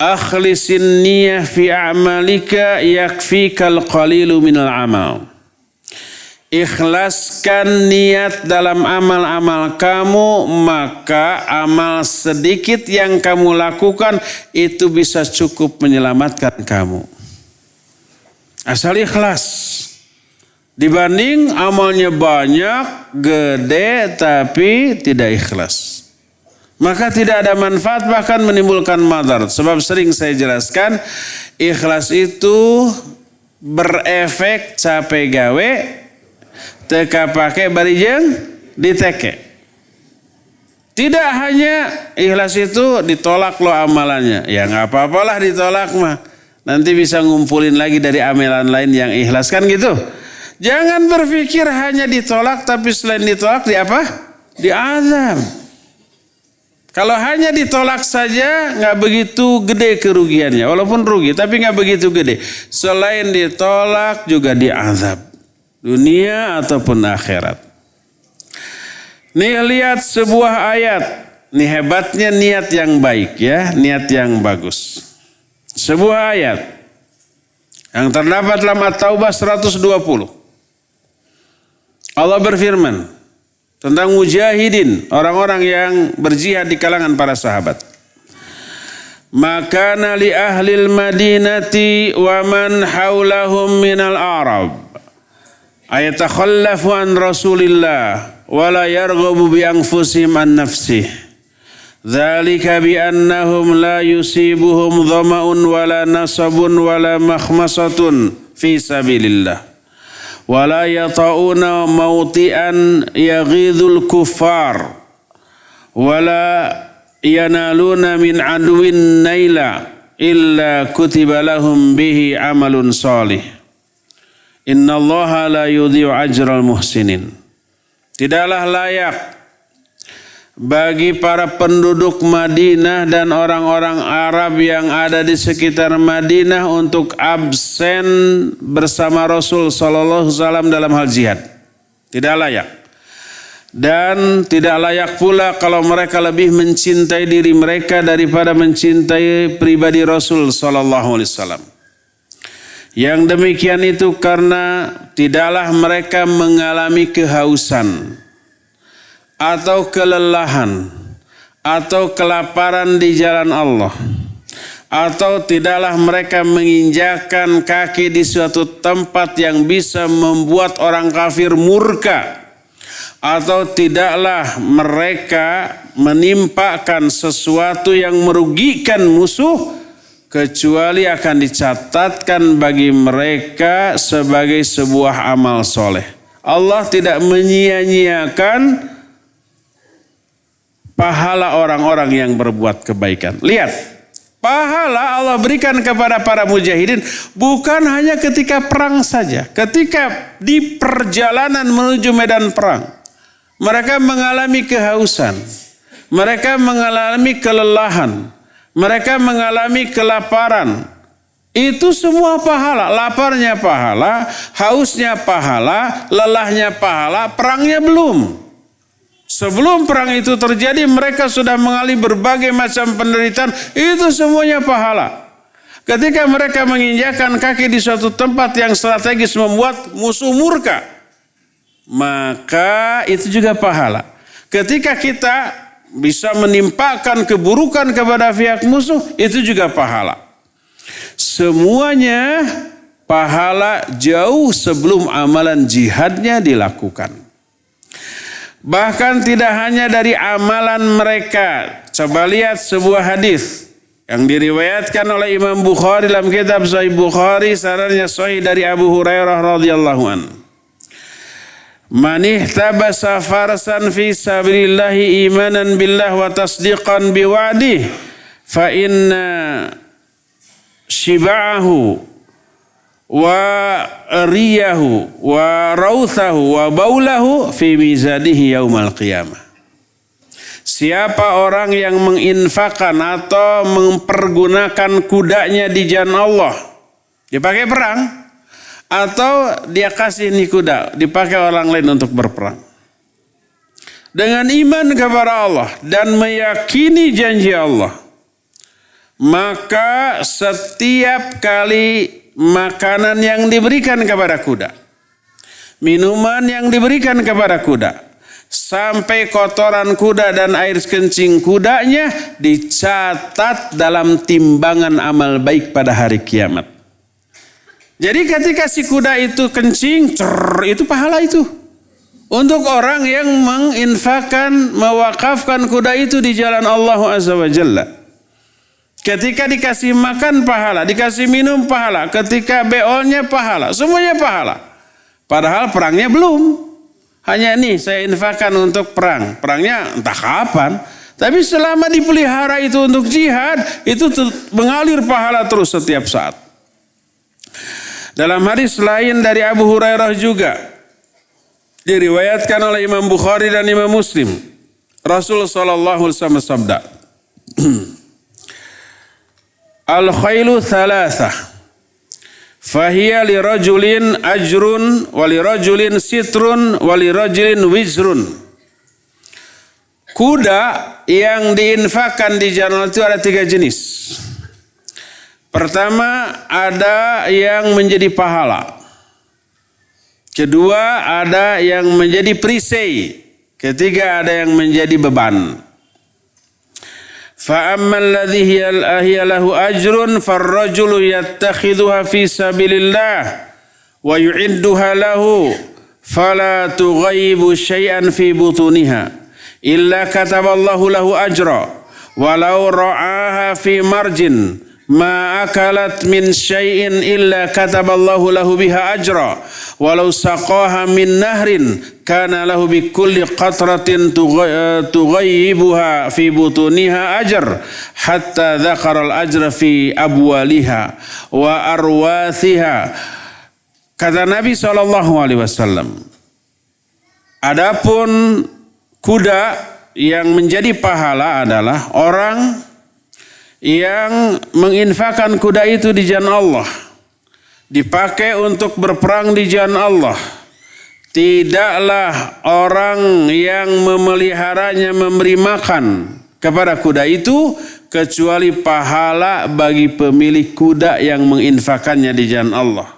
akhlisin niyah fi a'malika yakfikal qalilu minal amal. Ikhlaskan niat dalam amal-amal kamu, maka amal sedikit yang kamu lakukan itu bisa cukup menyelamatkan kamu. Asal ikhlas. Dibanding amalnya banyak, gede, tapi tidak ikhlas. Maka tidak ada manfaat, bahkan menimbulkan madarat. Sebab sering saya jelaskan, ikhlas itu berefek capek gawe, teka pakai barijeng diteke. Tidak hanya ikhlas itu ditolak loh amalannya. Ya nggak apa-apalah ditolak mah. Nanti bisa ngumpulin lagi dari amalan lain yang ikhlas kan gitu. Jangan berpikir hanya ditolak, tapi selain ditolak di apa? Diazab. Kalau hanya ditolak saja nggak begitu gede kerugiannya, walaupun rugi tapi nggak begitu gede. Selain ditolak juga diazab, dunia ataupun akhirat. Nih lihat sebuah ayat, nih hebatnya niat yang baik ya, niat yang bagus. Sebuah ayat yang terdapat dalam At-Taubah 120. Allah berfirman tentang mujahidin, orang-orang yang berjihad di kalangan para sahabat. Makana li ahlil madinati wa man haulahum minal a'rab ayatakhallafu an rasulillah wa la yarghabu bi anfusihim an nafsih. Dzalika bi annahum la yusibuhum dhama'un wa la nasabun wa la makhmasatun fi sabilillah. Wala yata'una mawti'an yaghidhul kuffar wala yanaluna min aduwin naila illa kutiba lahum bihi amalun salih. Innallaha la yudhi'u ajral muhsinin. Tidaklah layak bagi para penduduk Madinah dan orang-orang Arab yang ada di sekitar Madinah untuk absen bersama Rasul sallallahu alaihi wasallam dalam hal jihad. Tidak layak. Dan tidak layak pula kalau mereka lebih mencintai diri mereka daripada mencintai pribadi Rasul sallallahu alaihi wasallam. Yang demikian itu karena tidaklah mereka mengalami kehausan atau kelelahan atau kelaparan di jalan Allah, atau tidaklah mereka menginjakkan kaki di suatu tempat yang bisa membuat orang kafir murka, atau tidaklah mereka menimpakan sesuatu yang merugikan musuh, kecuali akan dicatatkan bagi mereka sebagai sebuah amal soleh. Allah tidak menyia-nyiakan pahala orang-orang yang berbuat kebaikan. Lihat, pahala Allah berikan kepada para mujahidin bukan hanya ketika perang saja. Ketika di perjalanan menuju medan perang, mereka mengalami kehausan, mereka mengalami kelelahan, mereka mengalami kelaparan. Itu semua pahala. Laparnya pahala, hausnya pahala, lelahnya pahala, perangnya belum. Sebelum perang itu terjadi, mereka sudah mengalami berbagai macam penderitaan. Itu semuanya pahala. Ketika mereka menginjakkan kaki di suatu tempat yang strategis membuat musuh murka, maka itu juga pahala. Ketika kita bisa menimpakan keburukan kepada pihak musuh, itu juga pahala. Semuanya pahala jauh sebelum amalan jihadnya dilakukan. Bahkan tidak hanya dari amalan mereka. Coba lihat sebuah hadis yang diriwayatkan oleh Imam Bukhari dalam kitab Sahih Bukhari, sanadnya sahih dari Abu Hurairah radhiyallahu an. Man ihtabasa farsan fi sabilillahi imanan billah wa tasdiqan biwa'dih fa inna shiba'ahu wa riyahu wa rauthahu wa baulahu fi mizanihi yaumal qiyamah. Siapa orang yang menginfakkan atau mempergunakan kudanya di jalan Allah, dipakai perang, atau dia kasih nih kuda dipakai orang lain untuk berperang, dengan iman kepada Allah dan meyakini janji Allah, maka setiap kali makanan yang diberikan kepada kuda, minuman yang diberikan kepada kuda, sampai kotoran kuda dan air kencing kudanya dicatat dalam timbangan amal baik pada hari kiamat. Jadi ketika si kuda itu kencing, itu pahala itu. Untuk orang yang menginfakkan, mewakafkan kuda itu di jalan Allah Azza wa Jalla. Ketika dikasih makan pahala, dikasih minum pahala, ketika beolnya pahala, semuanya pahala. Padahal perangnya belum. Hanya ini saya infakkan untuk perang. Perangnya entah kapan. Tapi selama dipelihara itu untuk jihad, itu mengalir pahala terus setiap saat. Dalam hadis lain dari Abu Hurairah juga diriwayatkan oleh Imam Bukhari dan Imam Muslim. Rasulullah sallallahu alaihi wasallam bersabda, "Al-khailu thalathah, fahiya lirajulin ajrun, walirajulin sitrun, walirajulin wizrun." Kuda yang diinfakkan di jalan Allah itu ada 3 jenis. Pertama, ada yang menjadi pahala. Kedua, ada yang menjadi perisai. Ketiga, ada yang menjadi beban. فَأَمَّا الَّذِي هِيَ لَهُ أَجْرٌ فَالرَّجُلُ يَتَّخِذُهَا فِي سَبِيلِ اللَّهِ وَيُعِدُّهَا لَهُ فَلَا تُغَيِّبُ شَيْئًا فِي بُطُونِهَا إِلَّا كَتَبَ اللَّهُ لَهُ أَجْرًا وَلَوْ رَعَاهَا فِي مَرْجٍ مَا أَكَلَتْ مِنْ شَيْءٍ إِلَّا كَتَبَ اللَّهُ لَهُ بِهَا أَجْرًا وَلَوْ سَقَاهَا مِنْ نَهْرٍ كَانَ لَهُ بِكُلِّ قَطْرَةٍ تُغَيِّبُهَا فِي بُطُونِهَا أَجْرٌ حَتَّى ذَكَرَ الْأَجْرَ فِي أَبْوَالِهَا وَأَرْوَاثِهَا. Kata Nabi SAW, adapun kuda yang menjadi pahala adalah orang yang menginfakkan kuda itu di jalan Allah, dipakai untuk berperang di jalan Allah. Tidaklah orang yang memeliharanya memberi makan kepada kuda itu kecuali pahala bagi pemilik kuda yang menginfakkannya di jalan Allah.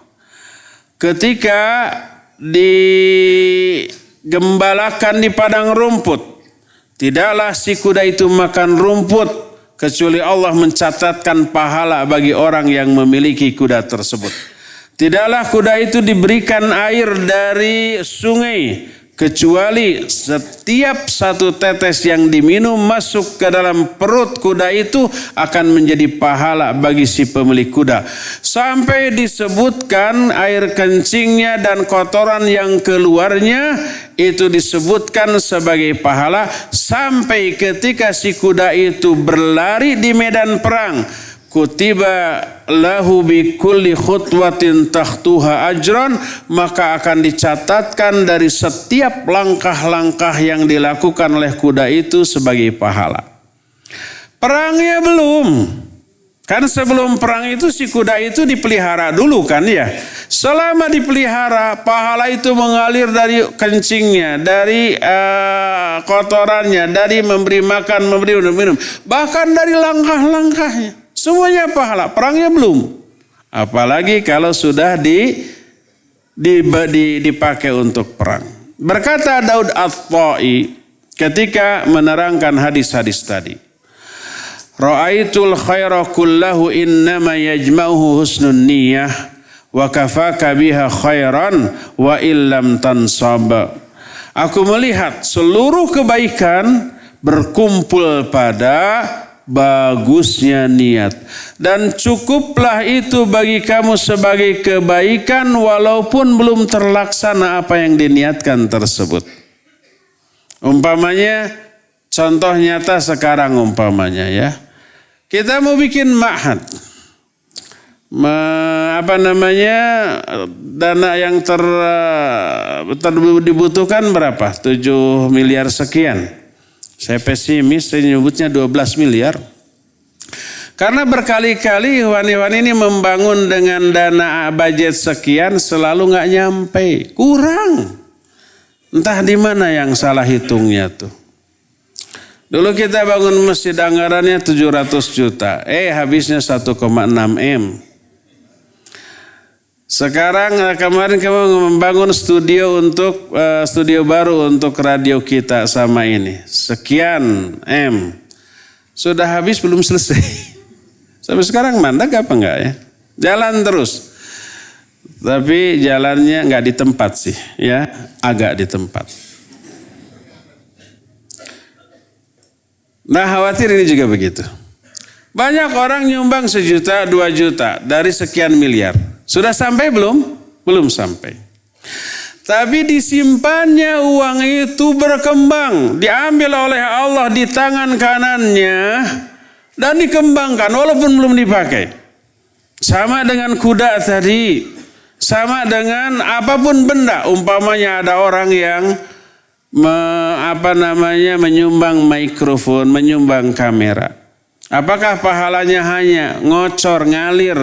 Ketika digembalakan di padang rumput, tidaklah si kuda itu makan rumput kecuali Allah mencatatkan pahala bagi orang yang memiliki kuda tersebut. Tidaklah kuda itu diberikan air dari sungai kecuali setiap satu tetes yang diminum masuk ke dalam perut kuda itu akan menjadi pahala bagi si pemilik kuda. Sampai disebutkan air kencingnya dan kotoran yang keluarnya itu disebutkan sebagai pahala sampai ketika si kuda itu berlari di medan perang. Kutiba lahu bi kulli khutwatin tahtuha ajran, maka akan dicatatkan dari setiap langkah-langkah yang dilakukan oleh kuda itu sebagai pahala. Perangnya belum. Kan sebelum perang itu si kuda itu dipelihara dulu kan ya. Selama dipelihara, pahala itu mengalir dari kencingnya, dari kotorannya, dari memberi makan, memberi minum, bahkan dari langkah-langkahnya. Semuanya pahala, perangnya belum. Apalagi kalau sudah dipakai untuk perang. Berkata Daud At-Ta'i ketika menerangkan hadis-hadis tadi, Ra'aitul khaira kullahu innama yajma'uhu husnun niyah wa kafaka biha khairan wa illam tansab. Aku melihat seluruh kebaikan berkumpul pada bagusnya niat, dan cukuplah itu bagi kamu sebagai kebaikan walaupun belum terlaksana apa yang diniatkan tersebut. Umpamanya, contoh nyata sekarang umpamanya ya, kita mau bikin ma'had, dana yang dibutuhkan berapa? 7 miliar sekian. Saya pesimis, saya nyebutnya 12 miliar. Karena berkali-kali Ikhwan ini membangun dengan dana budget sekian selalu nggak nyampe, kurang. Entah di mana yang salah hitungnya tuh. Dulu kita bangun masjid anggarannya 700 juta, habisnya 1,6 M. Sekarang kemarin kamu membangun studio baru untuk radio kita sama ini. Sekian M. Sudah habis belum selesai. Sampai sekarang mandek apa enggak ya? Jalan terus. Tapi jalannya enggak di tempat sih, ya, agak di tempat. Nah, khawatir ini juga begitu. Banyak orang nyumbang 1 juta, 2 juta dari sekian miliar. Sudah sampai belum? Belum sampai. Tapi disimpannya uang itu berkembang. Diambil oleh Allah di tangan kanannya dan dikembangkan walaupun belum dipakai. Sama dengan kuda tadi. Sama dengan apapun benda, umpamanya ada orang yang menyumbang mikrofon, menyumbang kamera. Apakah pahalanya hanya ngocor, ngalir,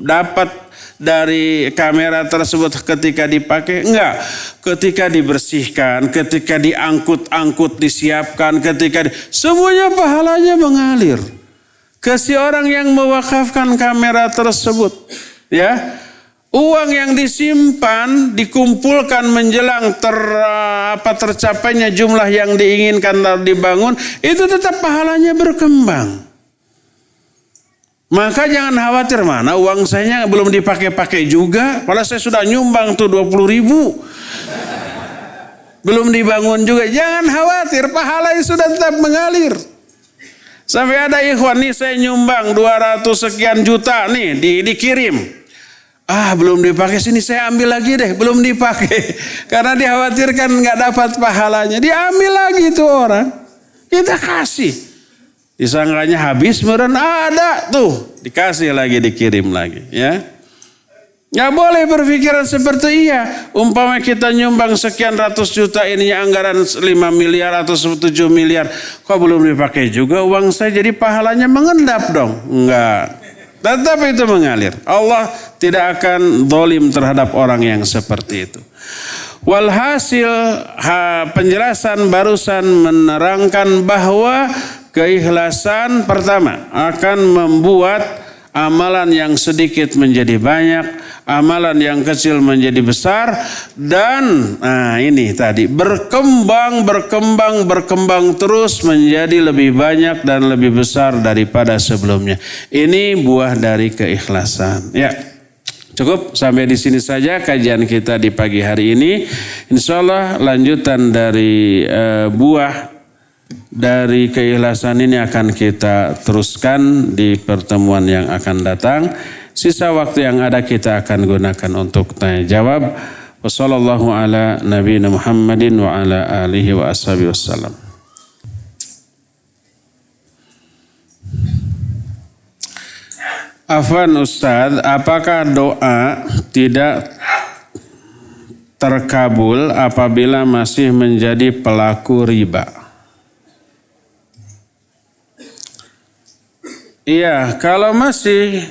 dapat dari kamera tersebut ketika dipakai? Enggak. Ketika dibersihkan, ketika diangkut-angkut, disiapkan, semuanya pahalanya mengalir ke si orang yang mewakafkan kamera tersebut. Ya, uang yang disimpan, dikumpulkan menjelang tercapainya jumlah yang diinginkan lalu dibangun, itu tetap pahalanya berkembang. Maka jangan khawatir, mana uang saya belum dipakai-pakai juga, padahal saya sudah nyumbang tuh 20.000. Belum dibangun juga. Jangan khawatir, pahalanya sudah tetap mengalir. Sampai ada ikhwan nih, saya nyumbang 200 sekian juta nih dikirim. Belum dipakai, sini saya ambil lagi deh, belum dipakai. Karena dikhawatirkan nggak dapat pahalanya. Diambil lagi tuh orang. Kita kasih. Disangkanya habis, meren ada tuh. Dikasih lagi, dikirim lagi. Ya. Nggak boleh berpikiran seperti iya. Umpama kita nyumbang sekian ratus juta, ininya anggaran 5 miliar atau 7 miliar. Kok belum dipakai juga uang saya, jadi pahalanya mengendap dong. Enggak. Tetap itu mengalir. Allah tidak akan zalim terhadap orang yang seperti itu. Walhasil penjelasan barusan menerangkan bahwa keikhlasan pertama akan membuat amalan yang sedikit menjadi banyak, amalan yang kecil menjadi besar, dan ini tadi berkembang terus menjadi lebih banyak dan lebih besar daripada sebelumnya. Ini buah dari keikhlasan. Ya, cukup sampai di sini saja kajian kita di pagi hari ini. Insyaallah lanjutan dari buah dari keikhlasan ini akan kita teruskan di pertemuan yang akan datang. Sisa waktu yang ada kita akan gunakan untuk tanya jawab. Wassallallahu ala nabiyina Muhammadin wa ala alihi wa ashabihi wassalam. Afwan Ustaz, apakah doa tidak terkabul apabila masih menjadi pelaku riba? Iya, kalau masih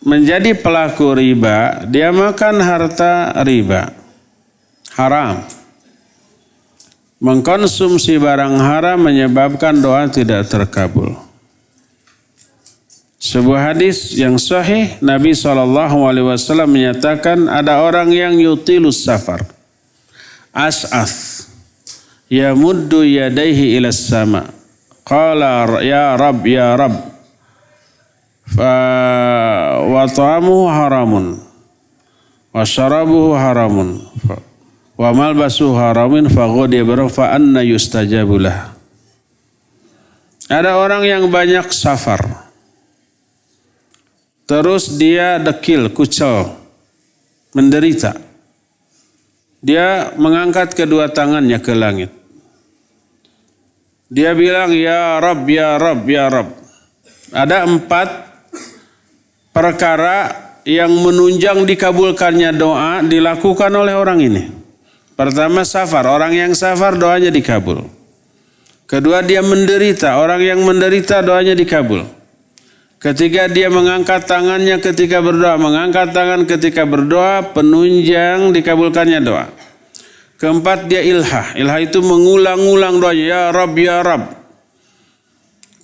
menjadi pelaku riba, dia makan harta riba, haram. Mengkonsumsi barang haram menyebabkan doa tidak terkabul. Sebuah hadis yang sahih, Nabi SAW menyatakan ada orang yang yutilus safar, as'ath, yamuddu yadaihi ilas sama, qala ya Rab, ya Rab, wa ta'amuhu haramun wa syarabuhu haramun wa malbasuhu haramun fa ghadiya fa anna yustajabulah. Ada orang yang banyak safar, terus dia dekil, kucel, menderita. Dia mengangkat kedua tangannya ke langit. Dia bilang, ya Rab, ya Rab, ya Rab. Ada 4 perkara yang menunjang dikabulkannya doa dilakukan oleh orang ini. Pertama, safar. Orang yang safar doanya dikabul. Kedua, dia menderita. Orang yang menderita doanya dikabul. Ketiga, dia mengangkat tangannya ketika berdoa. Mengangkat tangan ketika berdoa, penunjang dikabulkannya doa. Keempat, dia ilhah. Ilhah itu mengulang-ulang doanya. Ya Rab, ya Rab.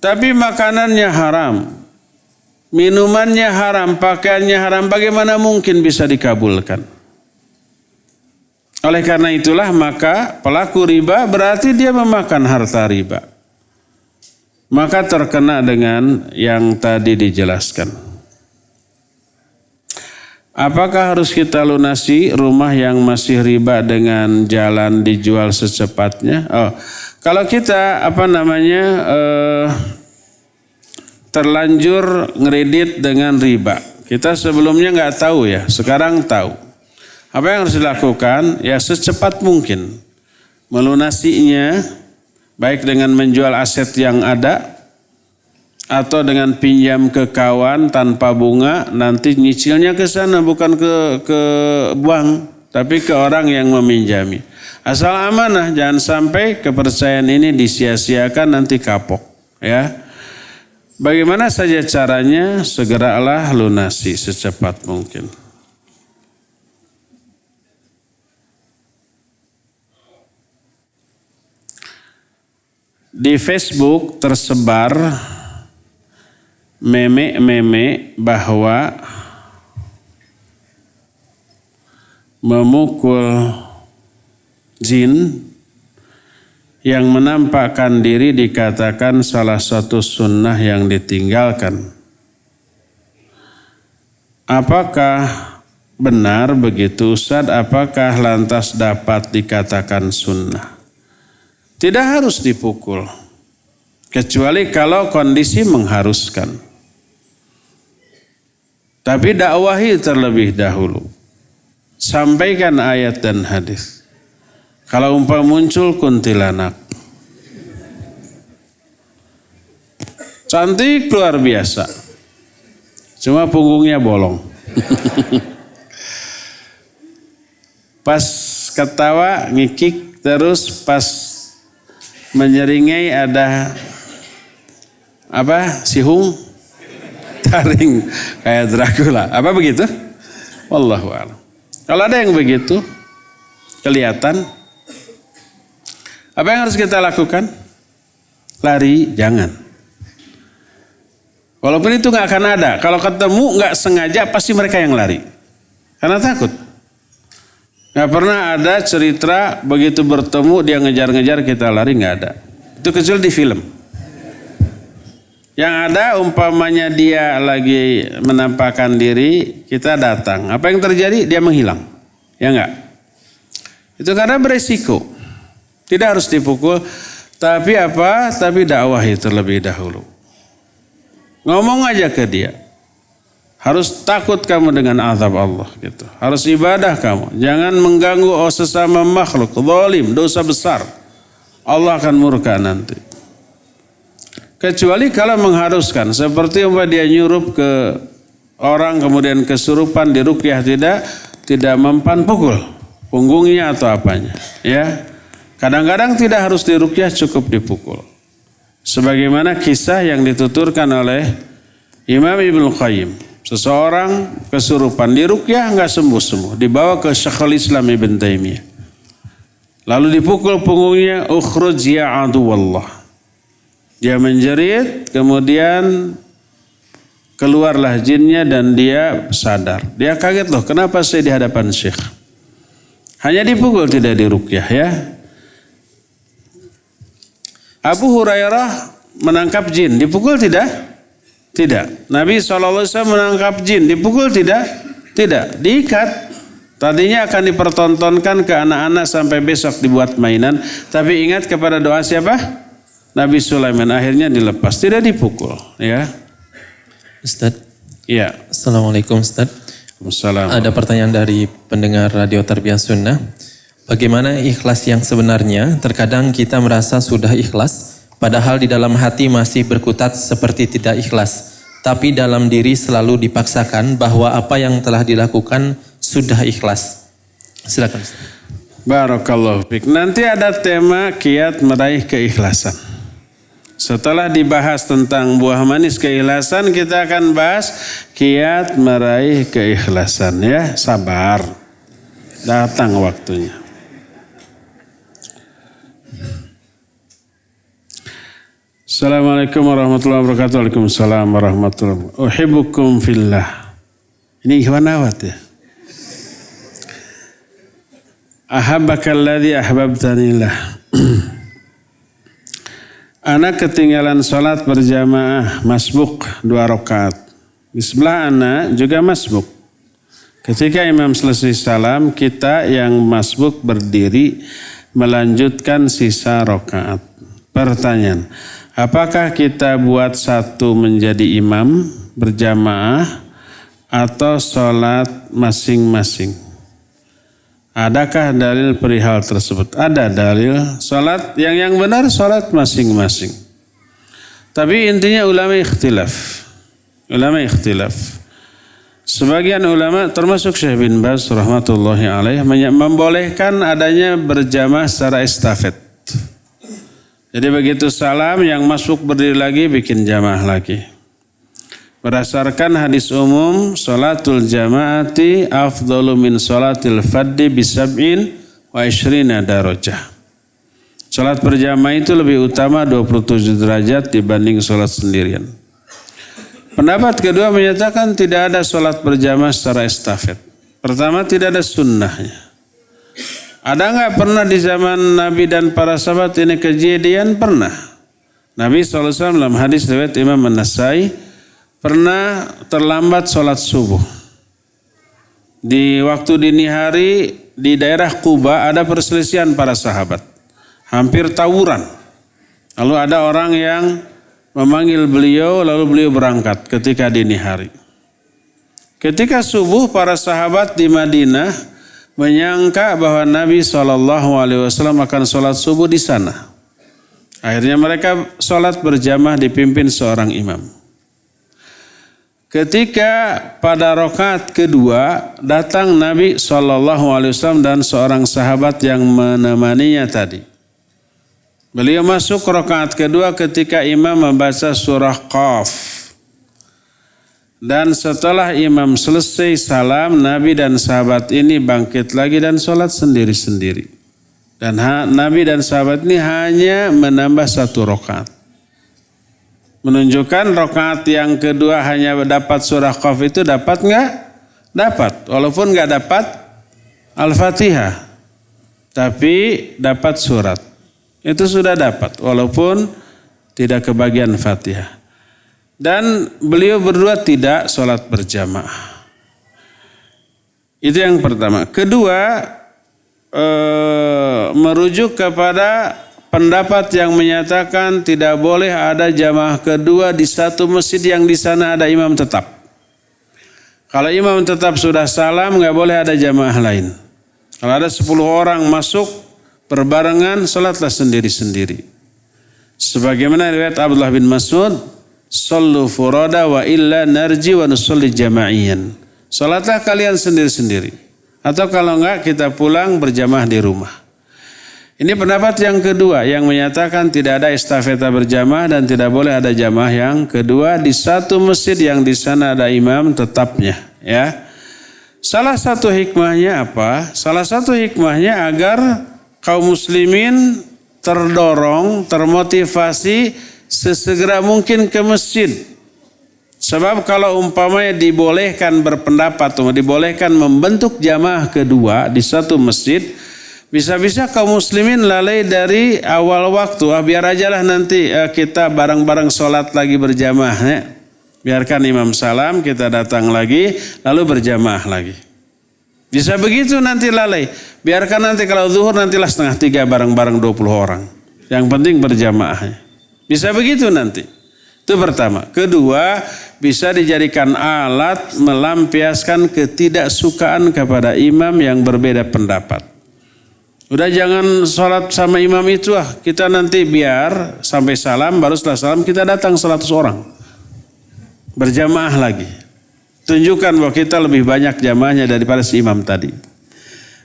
Tapi makanannya haram. Minumannya haram, pakaiannya haram, bagaimana mungkin bisa dikabulkan? Oleh karena itulah maka pelaku riba berarti dia memakan harta riba. Maka terkena dengan yang tadi dijelaskan. Apakah harus kita lunasi rumah yang masih riba dengan jalan dijual secepatnya? Kalau kita terlanjur ngeredit dengan riba. Kita sebelumnya nggak tahu ya, sekarang tahu. Apa yang harus dilakukan? Ya secepat mungkin melunasinya, baik dengan menjual aset yang ada atau dengan pinjam ke kawan tanpa bunga, nanti nyicilnya ke sana bukan ke bank, tapi ke orang yang meminjami. Asal amanah, jangan sampai kepercayaan ini disia-siakan nanti kapok, ya. Bagaimana saja caranya, segeralah lunasi secepat mungkin. Di Facebook tersebar meme-meme bahwa memukul jin yang menampakkan diri dikatakan salah satu sunnah yang ditinggalkan. Apakah benar begitu, Ustaz? Apakah lantas dapat dikatakan sunnah? Tidak harus dipukul, kecuali kalau kondisi mengharuskan. Tapi dakwahi terlebih dahulu. Sampaikan ayat dan hadis. Kalau umpama muncul kuntilanak, cantik luar biasa, cuma punggungnya bolong. Pas ketawa ngikik, terus pas menyeringai ada sihung taring kayak Dracula. Apa begitu? Wallahu a'lam. Kalau ada yang begitu kelihatan, apa yang harus kita lakukan? Lari, jangan. Walaupun itu nggak akan ada. Kalau ketemu nggak sengaja pasti mereka yang lari. Karena takut. Nggak pernah ada cerita begitu bertemu dia ngejar-ngejar kita lari, nggak ada. Itu kecuali di film. Yang ada umpamanya dia lagi menampakkan diri, kita datang. Apa yang terjadi? Dia menghilang. Ya enggak? Itu karena beresiko. Tidak harus dipukul. Tapi apa? Tapi dakwahi terlebih dahulu. Ngomong aja ke dia. Harus takut kamu dengan azab Allah. Gitu. Harus ibadah kamu. Jangan mengganggu sesama makhluk. Zalim, dosa besar. Allah akan murka nanti. Kecuali kalau mengharuskan, seperti umpama dia nyurup ke orang kemudian kesurupan, diruqyah tidak mempan, pukul punggungnya atau apanya, ya. Kadang-kadang tidak harus diruqyah, cukup dipukul. Sebagaimana kisah yang dituturkan oleh Imam Ibnu Qayyim, seseorang kesurupan, diruqyah enggak sembuh-sembuh, dibawa ke Syekhul Islam Ibn Taimiyah. Lalu dipukul punggungnya, ukhruj ya aduwallah. Dia menjerit, kemudian keluarlah jinnya dan dia sadar. Dia kaget, loh kenapa saya di hadapan syekh? Hanya dipukul, tidak diruqyah, ya. Abu Hurairah menangkap jin, dipukul tidak? Tidak. Nabi SAW menangkap jin, dipukul tidak? Tidak. Diikat. Tadinya akan dipertontonkan ke anak-anak sampai besok dibuat mainan. Tapi ingat kepada doa siapa? Nabi Sulaiman, akhirnya dilepas, tidak dipukul, ya. Ustaz. Ya. Assalamualaikum Ustaz. Waalaikumsalam. Ada pertanyaan dari pendengar Radio Tarbiyah Sunnah. Bagaimana ikhlas yang sebenarnya? Terkadang kita merasa sudah ikhlas, padahal di dalam hati masih berkutat seperti tidak ikhlas. Tapi dalam diri selalu dipaksakan bahwa apa yang telah dilakukan sudah ikhlas. Silakan Ustaz. Barakallahu fiik. Nanti ada tema kiat meraih keikhlasan. Setelah dibahas tentang buah manis keikhlasan, kita akan bahas kiat meraih keikhlasan, ya. Sabar. Datang waktunya. Assalamualaikum warahmatullahi wabarakatuh. Waalaikumsalam warahmatullahi wabarakatuh. Uhibbukum fillah. Ini ikhwan awat, ya. Ahabbakalladzi ahbabtanillah. Anak ketinggalan sholat berjamaah masbuk 2 rakaat. Di sebelah anak juga masbuk. Ketika imam selesai salam, kita yang masbuk berdiri melanjutkan sisa rakaat. Pertanyaan, apakah kita buat satu menjadi imam berjamaah atau sholat masing-masing? Adakah dalil perihal tersebut? Ada dalil. Salat yang benar salat masing-masing. Tapi intinya ulama ikhtilaf. Sebagian ulama termasuk Syekh bin Baz rahmatullahi alaih membolehkan adanya berjamaah secara estafet. Jadi begitu salam yang masuk berdiri lagi bikin jamaah lagi. Berdasarkan hadis umum, salatul jamaati afdalu min salatil faddi bisab'in wa ishrina darajah. Salat berjamaah itu lebih utama 27 derajat dibanding salat sendirian. Pendapat kedua menyatakan tidak ada salat berjamaah secara estafet. Pertama, tidak ada sunnahnya. Ada nggak pernah di zaman Nabi dan para sahabat ini kejadian? Pernah. Nabi SAW dalam hadis riwayat Imam An-Nasai pernah terlambat salat subuh. Di waktu dini hari di daerah Quba ada perselisihan para sahabat. Hampir tawuran. Lalu ada orang yang memanggil beliau, lalu beliau berangkat ketika dini hari. Ketika subuh, para sahabat di Madinah menyangka bahwa Nabi SAW akan sholat subuh di sana. Akhirnya mereka sholat berjamaah dipimpin seorang imam. Ketika pada rakaat kedua datang Nabi SAW dan seorang sahabat yang menemaninya tadi. Beliau masuk rakaat kedua ketika imam membaca surah Qaf. Dan setelah imam selesai salam, Nabi dan sahabat ini bangkit lagi dan sholat sendiri-sendiri. Dan Nabi dan sahabat ini hanya menambah satu rakaat. Menunjukkan rakaat yang kedua hanya dapat surah Qaf itu dapat nggak? Dapat. Walaupun nggak dapat Al-Fatihah. Tapi dapat surat. Itu sudah dapat, walaupun tidak kebagian Fatihah. Dan beliau berdua tidak sholat berjamaah. Itu yang pertama. Kedua, merujuk kepada pendapat yang menyatakan tidak boleh ada jamaah kedua di satu masjid yang di sana ada imam tetap. Kalau imam tetap sudah salam, nggak boleh ada jamaah lain. Kalau ada 10 orang masuk berbarengan, salatlah sendiri-sendiri. Sebagaimana riwayat Abdullah bin Mas'ud, "Shallu furada wa illa narji wa nusalli jama'iyan." Salatlah kalian sendiri-sendiri. Atau kalau enggak, kita pulang berjamaah di rumah. Ini pendapat yang kedua yang menyatakan tidak ada estafeta berjamaah dan tidak boleh ada jamaah yang kedua di satu masjid yang di sana ada imam tetapnya, ya. Salah satu hikmahnya apa? Salah satu hikmahnya agar kaum muslimin terdorong, termotivasi sesegera mungkin ke masjid. Sebab kalau umpamanya dibolehkan berpendapat, dibolehkan membentuk jamaah kedua di satu masjid, bisa-bisa kaum muslimin lalai dari awal waktu. Biar aja lah nanti kita bareng-bareng sholat lagi berjamaah. Ya. Biarkan imam salam, kita datang lagi, lalu berjamaah lagi. Bisa begitu nanti lalai. Biarkan nanti kalau zuhur nantilah 2:30 bareng-bareng 20 orang. Yang penting berjamaahnya. Bisa begitu nanti. Itu pertama. Kedua, bisa dijadikan alat melampiaskan ketidaksukaan kepada imam yang berbeda pendapat. Udah jangan sholat sama imam itu kita nanti biar sampai salam, baru setelah salam kita datang 100 orang. Berjamaah lagi. Tunjukkan bahwa kita lebih banyak jamaahnya daripada si imam tadi.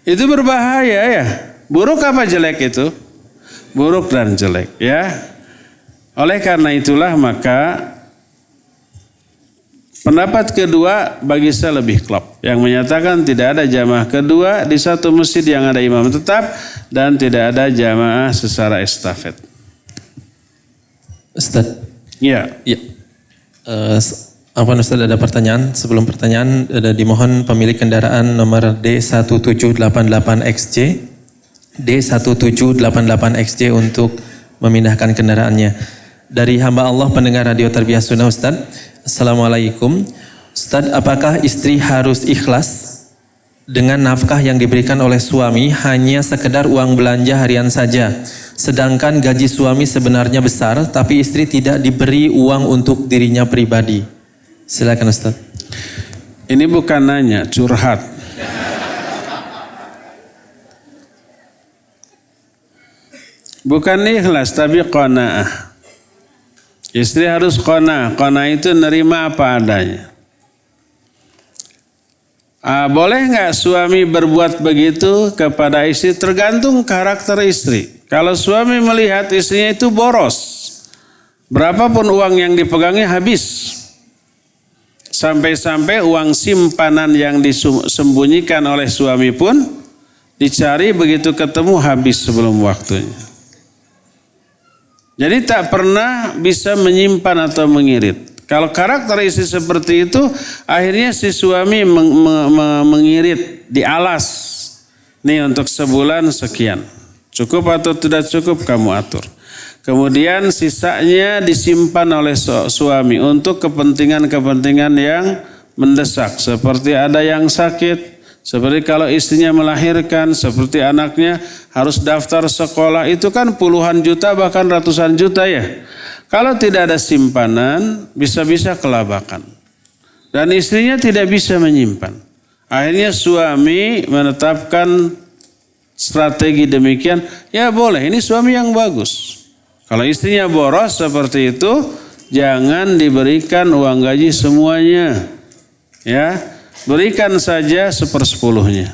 Itu berbahaya ya. Buruk apa jelek itu? Buruk dan jelek ya. Oleh karena itulah maka pendapat kedua bagi saya lebih klop. Yang menyatakan tidak ada jamaah kedua di satu masjid yang ada imam tetap dan tidak ada jamaah secara estafet. Ustaz. Ya. Ya. Ustaz ada pertanyaan. Sebelum pertanyaan dimohon pemilik kendaraan nomor D1788XJ D1788XJ untuk memindahkan kendaraannya. Dari hamba Allah pendengar radio Tarbiyah Sunnah Ustaz. Assalamualaikum. Ustaz, apakah istri harus ikhlas dengan nafkah yang diberikan oleh suami hanya sekedar uang belanja harian saja? Sedangkan gaji suami sebenarnya besar tapi istri tidak diberi uang untuk dirinya pribadi. Silakan Ustaz. Ini bukan nanya, curhat. Bukan ikhlas tapi qanaah. Istri harus qana. Qana itu nerima apa adanya. Boleh nggak suami berbuat begitu kepada istri? Tergantung karakter istri. Kalau suami melihat istrinya itu boros, berapapun uang yang dipegangnya habis. Sampai-sampai uang simpanan yang disembunyikan oleh suami pun dicari, begitu ketemu habis sebelum waktunya. Jadi tak pernah bisa menyimpan atau mengirit. Kalau karakter istri seperti itu, akhirnya si suami mengirit, dialas. Nih untuk sebulan sekian. Cukup atau tidak cukup kamu atur. Kemudian sisanya disimpan oleh suami untuk kepentingan-kepentingan yang mendesak. Seperti ada yang sakit, seperti kalau istrinya melahirkan, seperti anaknya harus daftar sekolah. Itu kan puluhan juta bahkan ratusan juta ya. Kalau tidak ada simpanan, bisa-bisa kelabakan. Dan istrinya tidak bisa menyimpan. Akhirnya suami menetapkan strategi demikian. Ya boleh, ini suami yang bagus. Kalau istrinya boros seperti itu, jangan diberikan uang gaji semuanya. Ya, berikan saja 1/10.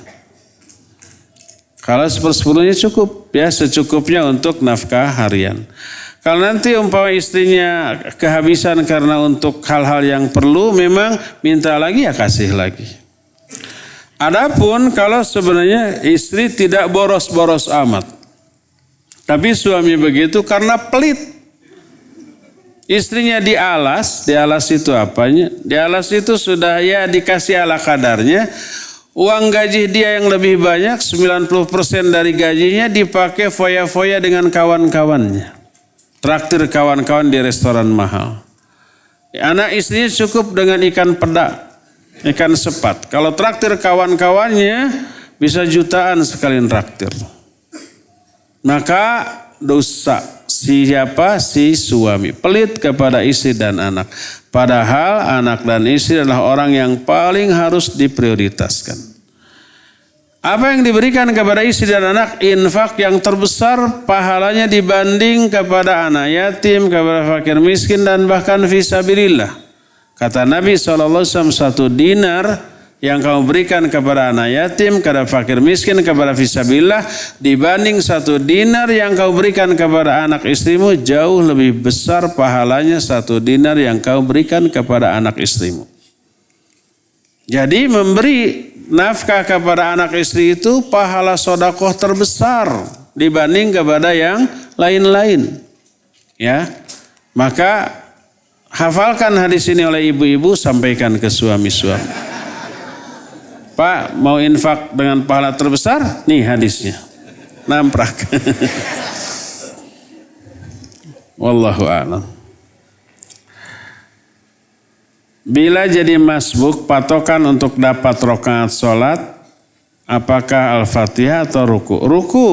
Kalau 1/10 cukup, ya secukupnya untuk nafkah harian. Kalau nanti umpama istrinya kehabisan karena untuk hal-hal yang perlu, memang minta lagi ya kasih lagi. Adapun kalau sebenarnya istri tidak boros-boros amat, tapi suami begitu karena pelit. Istrinya dialas itu apanya? Dialas itu sudah ya dikasih ala kadarnya. Uang gaji dia yang lebih banyak, 90% dari gajinya dipakai foya-foya dengan kawan-kawannya. Traktir kawan-kawan di restoran mahal. Anak istrinya cukup dengan ikan peda, ikan sepat. Kalau traktir kawan-kawannya bisa jutaan sekali traktir. Maka dosa siapa? Si suami. Pelit kepada istri dan anak. Padahal anak dan istri adalah orang yang paling harus diprioritaskan. Apa yang diberikan kepada istri dan anak? Infak yang terbesar pahalanya dibanding kepada anak yatim, kepada fakir miskin, dan bahkan fisabilillah. Kata Nabi SAW, 1 dinar yang kamu berikan kepada anak yatim, kepada fakir miskin, kepada fisabilillah, dibanding 1 dinar yang kau berikan kepada anak istrimu, jauh lebih besar pahalanya 1 dinar yang kau berikan kepada anak istrimu. Jadi memberi nafkah kepada anak istri itu pahala sedekah terbesar dibanding kepada yang lain-lain. Ya, maka hafalkan hadis ini oleh ibu-ibu, sampaikan ke suami-suami. Pak, mau infak dengan pahala terbesar? Nih hadisnya. Namprak. Wallahu a'lam. Bila jadi masbuk, patokan untuk dapat rakaat sholat, apakah Al-Fatihah atau ruku? Ruku.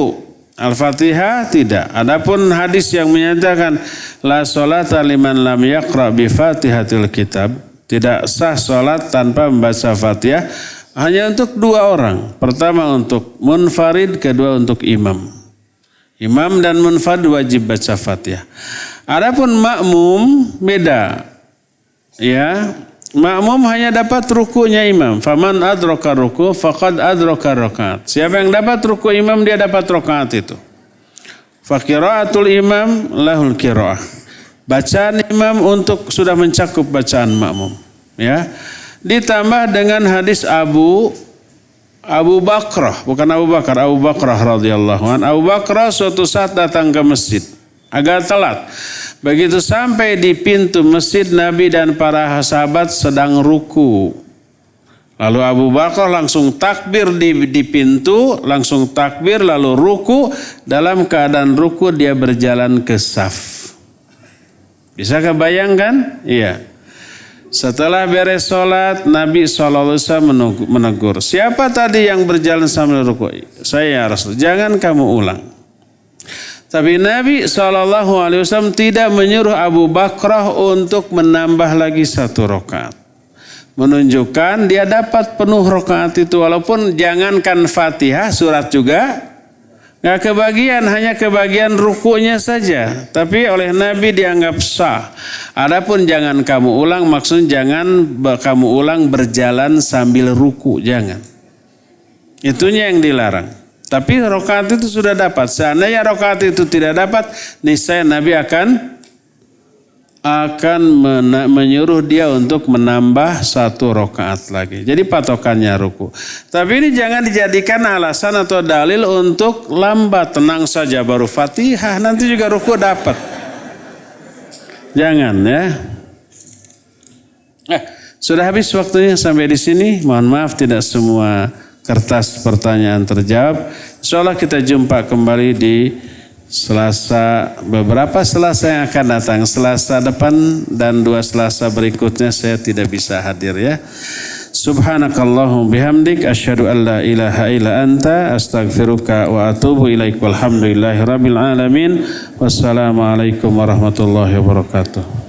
Al-Fatihah tidak. Adapun hadis yang menyatakan la sholata liman lam yaqra bi Fatihatil kitab, tidak sah sholat tanpa membaca Fatihah, hanya untuk 2 orang. Pertama untuk munfarid, kedua untuk imam. Imam dan munfarid wajib baca Fatihah. Adapun makmum beda. Ya, makmum hanya dapat rukunya imam. Faman adraka ruku faqad adraka rakaat. Siapa yang dapat ruku imam, dia dapat rakaat itu. Fa qiraatul imam lahul qiraah. Bacaan imam untuk sudah mencakup bacaan makmum. Ya. Ditambah dengan hadis Abu Bakrah, bukan Abu Bakar, Abu Bakrah radhiyallahu anhu. Abu Bakrah suatu saat datang ke masjid, agak telat. Begitu sampai di pintu masjid, Nabi dan para sahabat sedang ruku. Lalu Abu Bakrah langsung takbir di pintu, langsung takbir lalu ruku. Dalam keadaan ruku dia berjalan ke saf. Bisa kebayangkan? Iya. Setelah beres sholat, Nabi SAW menegur. Siapa tadi yang berjalan sambil ruku? Saya ya Rasul. Jangan kamu ulang. Tapi Nabi SAW tidak menyuruh Abu Bakrah untuk menambah lagi 1 rakaat. Menunjukkan dia dapat penuh rakaat itu. Walaupun jangankan Fatihah, surat juga Nggak kebagian, hanya kebagian rukunya saja. Tapi oleh Nabi dianggap sah. Adapun jangan kamu ulang, maksudnya jangan kamu ulang berjalan sambil ruku, jangan. Itunya yang dilarang. Tapi rakaat itu sudah dapat. Seandainya rakaat itu tidak dapat, niscaya Nabi akan menyuruh dia untuk menambah 1 rakaat lagi. Jadi patokannya ruku. Tapi ini jangan dijadikan alasan atau dalil untuk lambat. Tenang saja baru Fatihah, nanti juga ruku dapat. Jangan ya. Sudah habis waktunya sampai di sini. Mohon maaf tidak semua kertas pertanyaan terjawab. Insyaallah kita jumpa kembali di beberapa Selasa yang akan datang. Selasa depan dan 2 Selasa berikutnya saya tidak bisa hadir ya. Subhanakallahum bihamdik asyhadu an la ilaha illa anta astaghfiruka wa atubu ilaik. Walhamdulillahirabbil alamin. Wassalamualaikum warahmatullahi wabarakatuh.